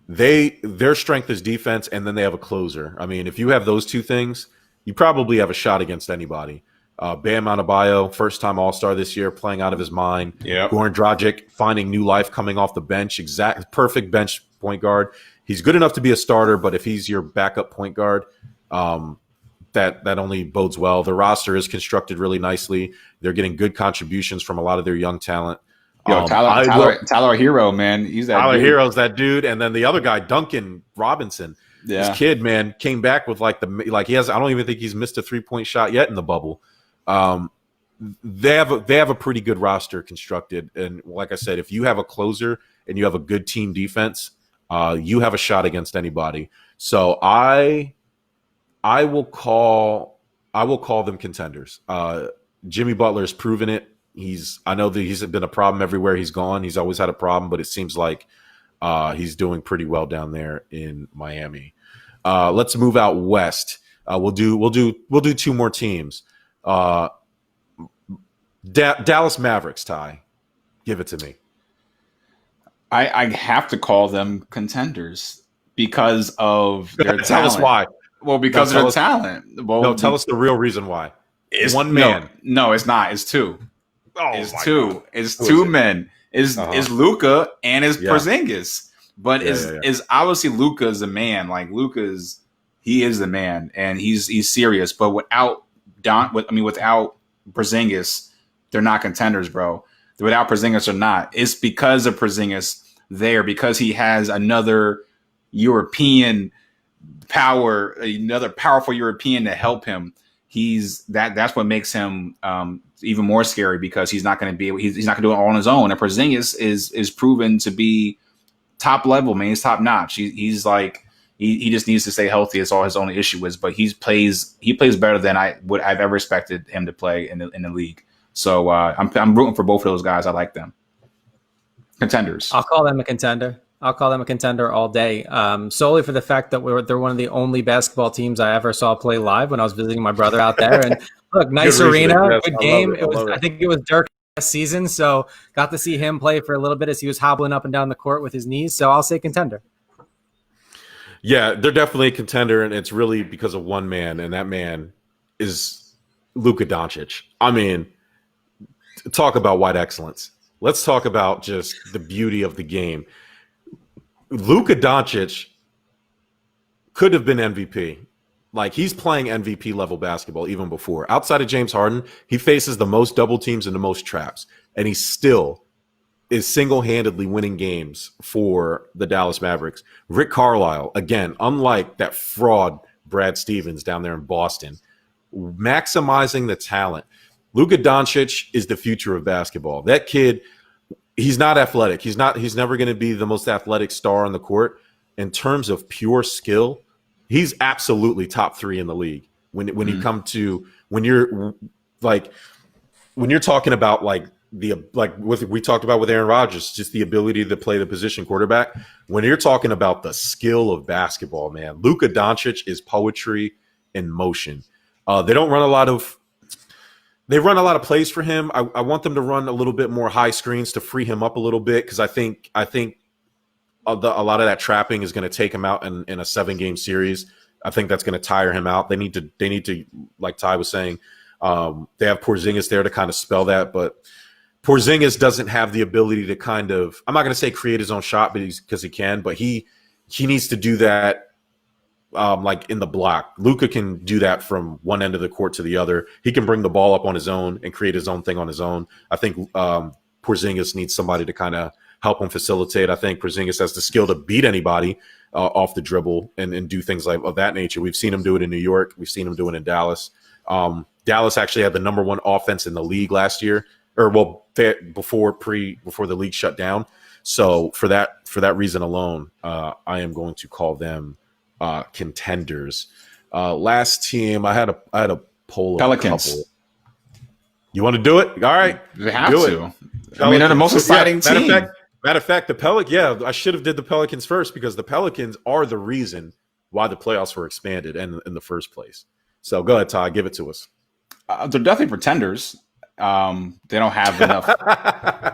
Their strength is defense, and then they have a closer. I mean, if you have those two things, you probably have a shot against anybody. Bam Adebayo, first-time All-Star this year, playing out of his mind. Yep. Goran Dragic finding new life coming off the bench. Perfect bench point guard. He's good enough to be a starter, but if he's your backup point guard, that only bodes well. The roster is constructed really nicely. They're getting good contributions from a lot of their young talent. Tyler Hero, man, he's that. Tyler dude. Hero's that dude, and then the other guy, Duncan Robinson. Yeah. This kid, man, came back with he has. I don't even think he's missed a 3-point shot yet in the bubble. They have a pretty good roster constructed, and like I said, if you have a closer and you have a good team defense, you have a shot against anybody. So I will call them contenders. Jimmy Butler has proven it. I know that he's been a problem everywhere he's gone. He's always had a problem, but it seems like he's doing pretty well down there in Miami. Let's move out west. We'll do 2 more teams. Dallas Mavericks, Ty. Give it to me. I have to call them contenders because of their talent. Tell us why. Well, because of their talent. Well, no, tell us the real reason why. It's one man. No, it's not. It's 2. Oh, it's 2. God. It's 2 men. Is Luka and is Porzingis. But is obviously Luka is the man. Like he is the man, and he's serious. But without Porzingis, they're not contenders, bro. Without Porzingis, they're not. It's because of Porzingis there, because he has another European power, another powerful European to help him. That's what makes him even more scary, because he's not going to he's not going to do it all on his own. And Porzingis is proven to be top level, man. He's top notch. He's like he just needs to stay healthy. It's all his only issue is, but he plays better than I've ever expected him to play in the league. So I'm rooting for both of those guys. I like them. Contenders. I'll call them a contender. All day, solely for the fact that they're one of the only basketball teams I ever saw play live when I was visiting my brother out there. And look, nice arena, good game. I think it was Dirk last season, so got to see him play for a little bit as he was hobbling up and down the court with his knees. So I'll say contender. Yeah, they're definitely a contender, and it's really because of one man, and that man is Luka Doncic. I mean, talk about white excellence. let's talk about just the beauty of the game. Luka Doncic could have been MVP. Like, he's playing MVP level basketball even before. Outside of James Harden, he faces the most double teams and the most traps, and he still is single-handedly winning games for the Dallas Mavericks. Rick Carlisle, again, unlike that fraud Brad Stevens down there in Boston, maximizing the talent. Luka Doncic is the future of basketball. That kid, he's not athletic. He's never going to be the most athletic star on the court. In terms of pure skill, he's absolutely top 3 in the league. When you come to when you're talking about we talked about with Aaron Rodgers, just the ability to play the position quarterback. When you're talking about the skill of basketball, man, Luka Doncic is poetry in motion. They run a lot of plays for him. I want them to run a little bit more high screens to free him up a little bit, because I think a lot of that trapping is going to take him out in a 7-game series. I think that's going to tire him out. They need to, like Ty was saying, they have Porzingis there to kind of spell that, but Porzingis doesn't have the ability to kind of, I'm not going to say create his own shot, because he can, but he needs to do that like in the block. Luka can do that from one end of the court to the other. He can bring the ball up on his own and create his own thing on his own. I think Porzingis needs somebody to kind of help him facilitate. I think Porzingis has the skill to beat anybody off the dribble and do things like of that nature. We've seen him do it in New York. We've seen him do it in Dallas. Dallas actually had the number 1 offense in the league last year, before the league shut down. So for that reason alone, I am going to call them contenders. Last team, I had a poll. Pelicans. You want to do it? All right, they have to. I mean, they're the most exciting team. Matter of fact, the Pelicans. Yeah, I should have did the Pelicans first, because the Pelicans are the reason why the playoffs were expanded in the first place. So go ahead, Todd, give it to us. They're definitely pretenders. They don't have enough.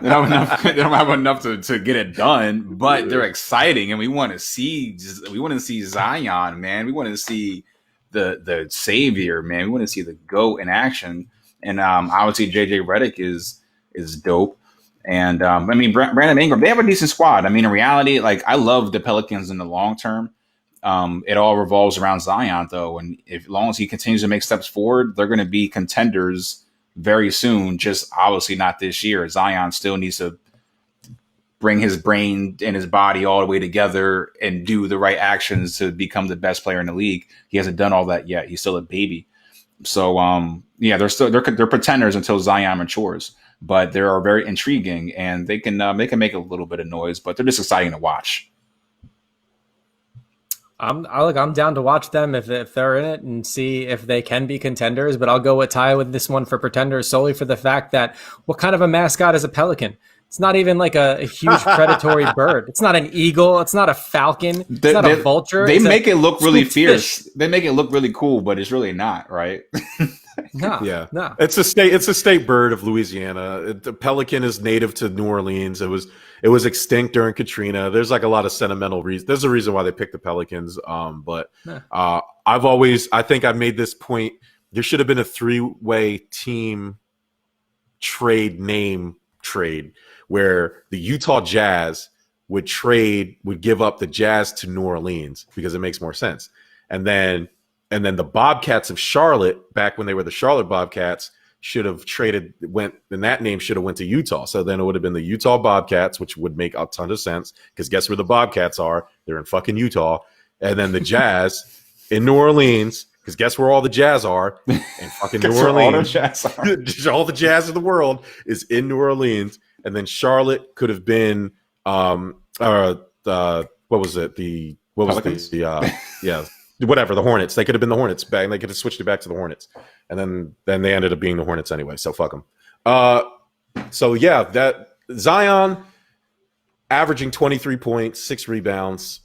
They don't have enough to get it done, but they're exciting, and we want to see Zion, man. We want to see the savior, man. We want to see the GOAT in action, and obviously JJ Redick is dope. And I mean, Brandon Ingram, they have a decent squad. I mean, in reality, like, I love the Pelicans in the long term. It all revolves around Zion, though, and as long as he continues to make steps forward, they're going to be contenders very soon. Just obviously not this year. Zion still needs to bring his brain and his body all the way together and do the right actions to become the best player in the league. He hasn't done all that yet. He's still a baby. So yeah, they're pretenders until Zion matures. But they are very intriguing, and they can make a little bit of noise, but they're just exciting to watch. I'm down to watch them if they're in it and see if they can be contenders. But I'll go with Ty with this one for pretenders solely for the fact that what kind of a mascot is a pelican? It's not even like a huge predatory bird. It's not an eagle. It's not a falcon. It's not a vulture. They make it look really fierce. Fish. They make it look really cool, but it's really not, right? No. It's a state bird of Louisiana. The pelican is native to New Orleans. It was extinct during Katrina. There's like a lot of sentimental reasons. There's a reason why they picked the pelicans. I think I've made this point. There should have been a 3-way team trade where the Utah Jazz would give up the Jazz to New Orleans because it makes more sense. And then the Bobcats of Charlotte, back when they were the Charlotte Bobcats, that name should have went to Utah. So then it would have been the Utah Bobcats, which would make a ton of sense, because guess where the Bobcats are? They're in fucking Utah. And then the Jazz in New Orleans, because guess where all the Jazz are? In fucking New Orleans. All the Jazz in the world is in New Orleans. And then Charlotte could have been the Hornets. They could have been the Hornets back, and they could have switched it back to the Hornets. And then they ended up being the Hornets anyway, so fuck them. So yeah, that Zion averaging 23 points, 6 rebounds.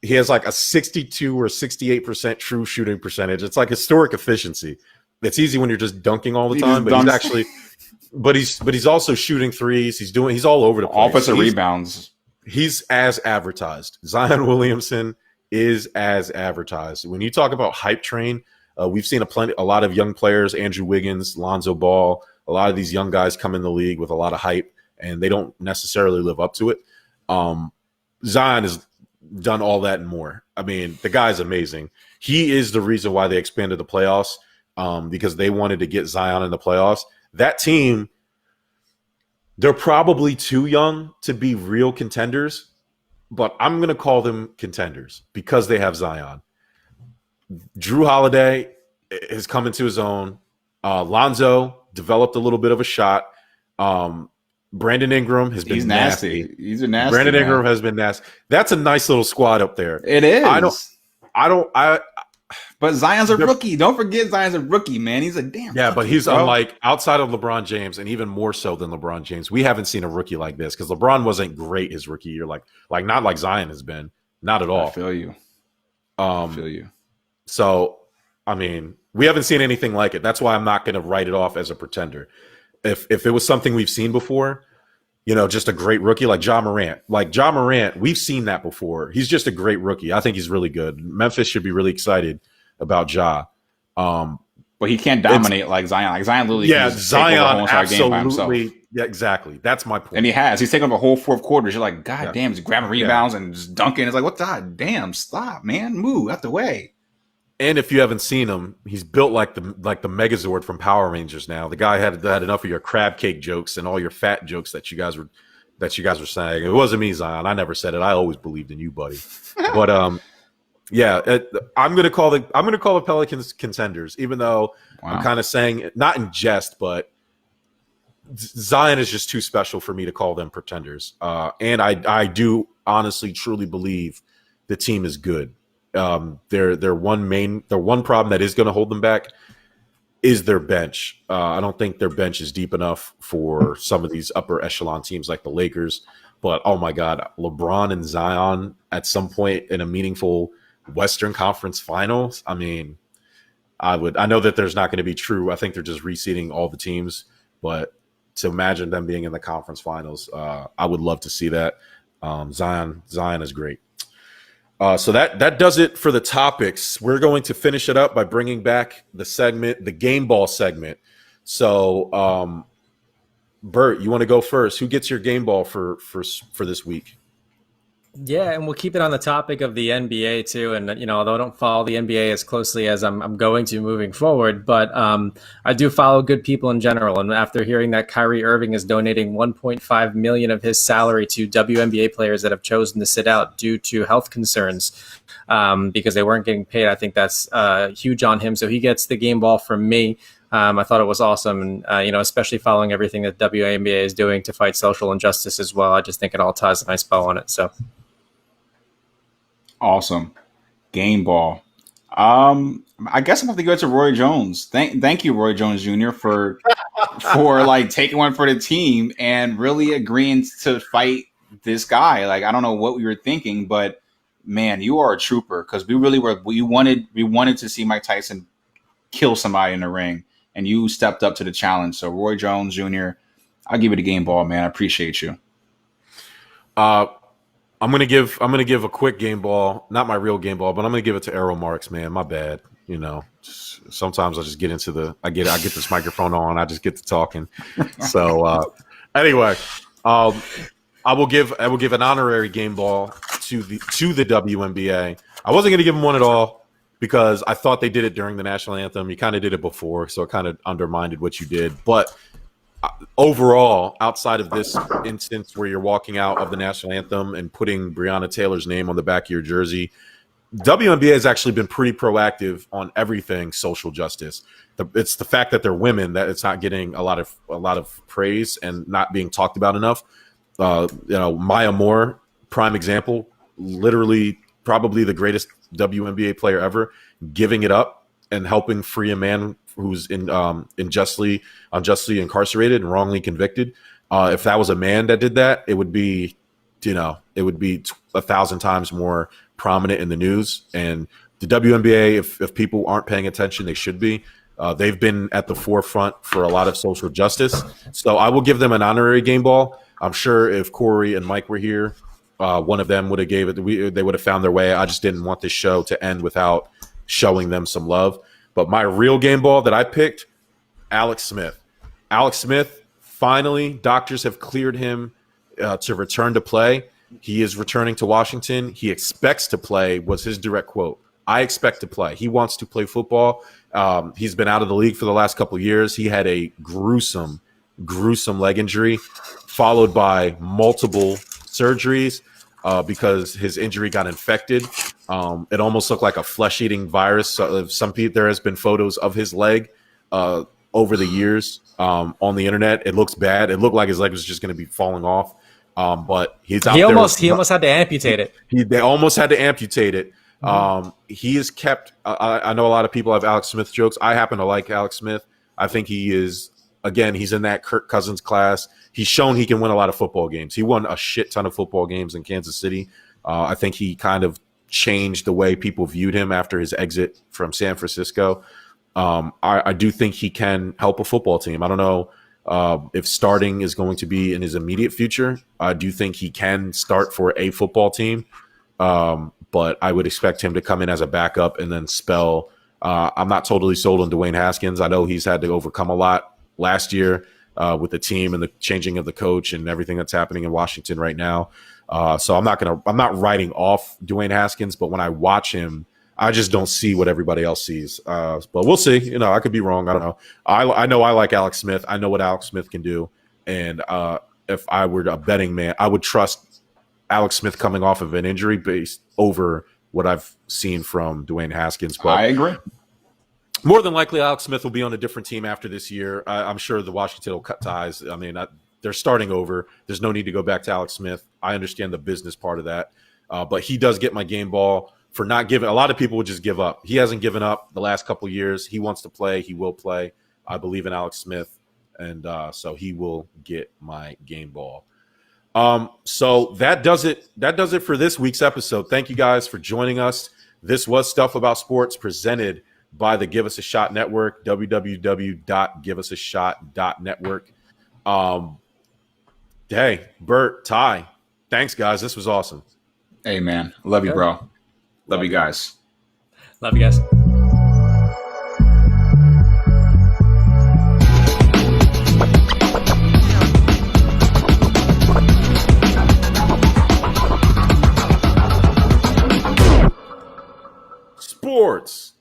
He has like a 62 or 68% true shooting percentage. It's like historic efficiency. It's easy when you're just dunking all the time, but he's also shooting threes. He's all over the place. Offensive rebounds. He's as advertised. Zion Williamson is as advertised. When you talk about hype train, we've seen a lot of young players, Andrew Wiggins, Lonzo Ball, a lot of these young guys come in the league with a lot of hype, and they don't necessarily live up to it. Zion has done all that and more. I mean, the guy's amazing. He is the reason why they expanded the playoffs, because they wanted to get Zion in the playoffs. That team, they're probably too young to be real contenders, but I'm going to call them contenders because they have Zion. Drew Holiday has come into his own. Lonzo developed a little bit of a shot. Brandon Ingram has been nasty. He's a nasty. Brandon Ingram has been nasty. That's a nice little squad up there. It is. But Zion's a rookie. Don't forget Zion's a rookie, man. He's a damn rookie, but he's bro. unlike outside of LeBron James, and even more so than LeBron James. We haven't seen a rookie like this because LeBron wasn't great his rookie year, like not like Zion has been, not at all. I feel you. So, I mean, we haven't seen anything like it. That's why I'm not going to write it off as a pretender. If it was something we've seen before, just a great rookie like Ja Morant. Like Ja Morant, we've seen that before. He's just a great rookie. I think he's really good. Memphis should be really excited about Ja. But he can't dominate like Zion. Like Zion literally can just take over the whole entire game by himself. Yeah, exactly. That's my point. And he has. He's taken up a whole fourth quarter. You're like, God damn, he's grabbing rebounds and just dunking. It's like, what the damn, stop, man. Move out the way. And if you haven't seen him, he's built like the Megazord from Power Rangers now. The guy had enough of your crab cake jokes and all your fat jokes that you guys were saying. It wasn't me, Zion. I never said it. I always believed in you, buddy. But I'm gonna call the Pelicans contenders, even though I'm kind of saying not in jest, but Zion is just too special for me to call them pretenders. And I do honestly, truly believe the team is good. Their one problem that is going to hold them back is their bench. I don't think their bench is deep enough for some of these upper echelon teams like the Lakers. But oh my God, LeBron and Zion at some point in a meaningful Western Conference Finals. I mean, I know that there's not going to be true. I think they're just reseeding all the teams, but to imagine them being in the conference finals, I would love to see that. Zion is great. So that does it for the topics. We're going to finish it up by bringing back the game ball segment. So, Bert, you want to go first? Who gets your game ball for this week? Yeah, and we'll keep it on the topic of the NBA too. And although I don't follow the NBA as closely as I'm going to moving forward, but I do follow good people in general. And after hearing that Kyrie Irving is donating $1.5 million of his salary to WNBA players that have chosen to sit out due to health concerns because they weren't getting paid, I think that's huge on him. So he gets the game ball from me. I thought it was awesome, and especially following everything that WNBA is doing to fight social injustice as well. I just think it all ties a nice bow on it. So. Awesome. Game ball. I guess I'm going to go to Roy Jones. Thank you, Roy Jones Jr. for like taking one for the team and really agreeing to fight this guy. Like, I don't know what we were thinking, but man, you are a trooper, because we wanted to see Mike Tyson kill somebody in the ring, and you stepped up to the challenge. So Roy Jones Jr., I'll give you the game ball, man. I appreciate you. I'm gonna give a quick game ball, not my real game ball, but I'm gonna give it to Errol Marks, man. My bad. Sometimes I just get into I get this microphone on, I just get to talking. So anyway, I will give an honorary game ball to the WNBA. I wasn't gonna give them one at all because I thought they did it during the national anthem. You kind of did it before, so it kind of undermined what you did. But overall, outside of this instance where you're walking out of the national anthem and putting Breonna Taylor's name on the back of your jersey, WNBA has actually been pretty proactive on everything social justice. It's the fact that they're women that it's not getting a lot of praise and not being talked about enough. Maya Moore, prime example, literally probably the greatest WNBA player ever, giving it up and helping free a man who's unjustly incarcerated and wrongly convicted. If that was a man that did that, it would be 1,000 times more prominent in the news. And the WNBA, if people aren't paying attention, they should be. They've been at the forefront for a lot of social justice. So I will give them an honorary game ball. I'm sure if Corey and Mike were here, one of them would have gave it. They would have found their way. I just didn't want this show to end without showing them some love. But my real game ball that I picked, Alex Smith. Alex Smith, finally, doctors have cleared him to return to play. He is returning to Washington. He expects to play, was his direct quote. I expect to play. He wants to play football. He's been out of the league for the last couple of years. He had a gruesome leg injury, followed by multiple surgeries because his injury got infected. It almost looked like a flesh-eating virus. So there has been photos of his leg over the years on the internet. It looks bad. It looked like his leg was just going to be falling off. But he's out he there. He almost had to amputate it. They almost had to amputate it. He is kept. I know a lot of people have Alex Smith jokes. I happen to like Alex Smith. I think he is. Again, he's in that Kirk Cousins class. He's shown he can win a lot of football games. He won a shit ton of football games in Kansas City. I think he kind of changed the way people viewed him after his exit from San Francisco. I do think he can help a football team. I don't know if starting is going to be in his immediate future. I do think he can start for a football team. But I would expect him to come in as a backup and then spell. I'm not totally sold on Dwayne Haskins. I know he's had to overcome a lot last year with the team and the changing of the coach and everything that's happening in Washington right now. So I'm not writing off Dwayne Haskins, but when I watch him, I just don't see what everybody else sees. But we'll see. I could be wrong. I don't know. I know I like Alex Smith. I know what Alex Smith can do. And if I were a betting man, I would trust Alex Smith coming off of an injury based over what I've seen from Dwayne Haskins. But I agree. More than likely, Alex Smith will be on a different team after this year. I'm sure the Washington will cut ties. I mean, they're starting over. There's no need to go back to Alex Smith. I understand the business part of that. But he does get my game ball for not giving. A lot of people would just give up. He hasn't given up the last couple of years. He wants to play. He will play. I believe in Alex Smith. And so he will get my game ball. So that does it. That does it for this week's episode. Thank you guys for joining us. This was Stuff About Sports presented by the Give Us a Shot Network, www.giveusashot.network. Hey, Bert, Ty, thanks, guys. This was awesome. Hey, man. Love you, bro. Love you guys. Love you guys. Sports.